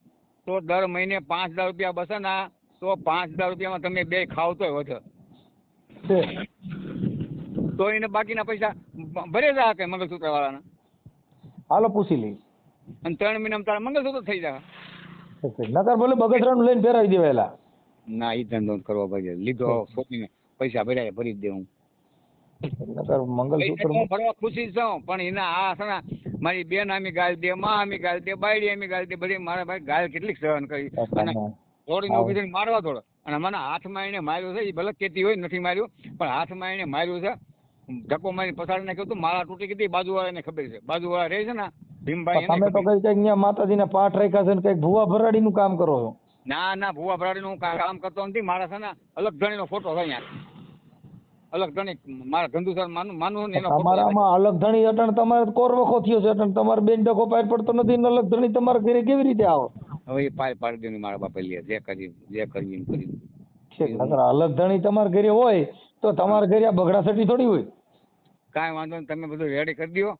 તો દર મહિને 5,000 રૂપિયા બસે ના તો 5,000 રૂપિયામાં તમે બે ખાવ તોય વધે. તો એને બાકીના પૈસા ભરે જાય કે મંગલસૂત્ર વાળાના. હાલો પૂછી લઈ. અને 3 મહિનામાં તારા મંગલસૂત્ર થઈ જાય. નકર બોલે બગસરાનું લઈને ફેરાવી દેવાયેલા. ના ઈ ધંધો કરવો પડે. લીધો શોપીને પૈસા ભર્યા ભરી જ દેવું. નકર મંગલસૂત્ર ભરવા ખુશી છું પણ એના આ છે ને મારી બેન આમી ગાલ દે, માં આમી ગાલ દે, બાયડી આમી ગાલ દે, બધી મારા ભાઈ ગાલ કેટલીક સહન કરી અને દોડીને ઉભી થઈને મારવા દોડો. અને મને હાથમાં એને માર્યું છે. એ ભલે કેતી હોય નથી માર્યું પણ હાથમાં એને માર્યું છે. ધક્કો મારી પસાડી નાખ્યો તો મારા તૂટી ગઈ. બાજુવાળાને ખબર છે. બાજુવાળા રહે છે ને ભીમભાઈ. તમે તો કઈ ત્યાં માતાજીના પાઠ રાખ્યા છે ને કઈક ભૂવા ભરાડીનું કામ કરો છો. ના ભૂવા ભરાડીનું કામ કરતો નથી. મારા છે ને અલગ ધણીનો ફોટો છે અહીંયા. અલગ ધણી મારા ધંધુસર માનું ને એનો તમારામાં અલગ ધણી અટણ તમારે કોરવખો થયો છે અટણ તમારે બેન ડખો પાર પડતો નથી ને અલગ ધણી તમારા ઘરે કેવી રીતે આવો. હવે એ પાર પાડી દે મારા બાપા લે જે કરી એમ કરી. અલગ ધણી તમારા ઘરે હોય તો તમારા ઘરે આ બગડા સટી થોડી હોય. કાંઈ વાંધો નહીં તમે બધું રેડી કરી દો.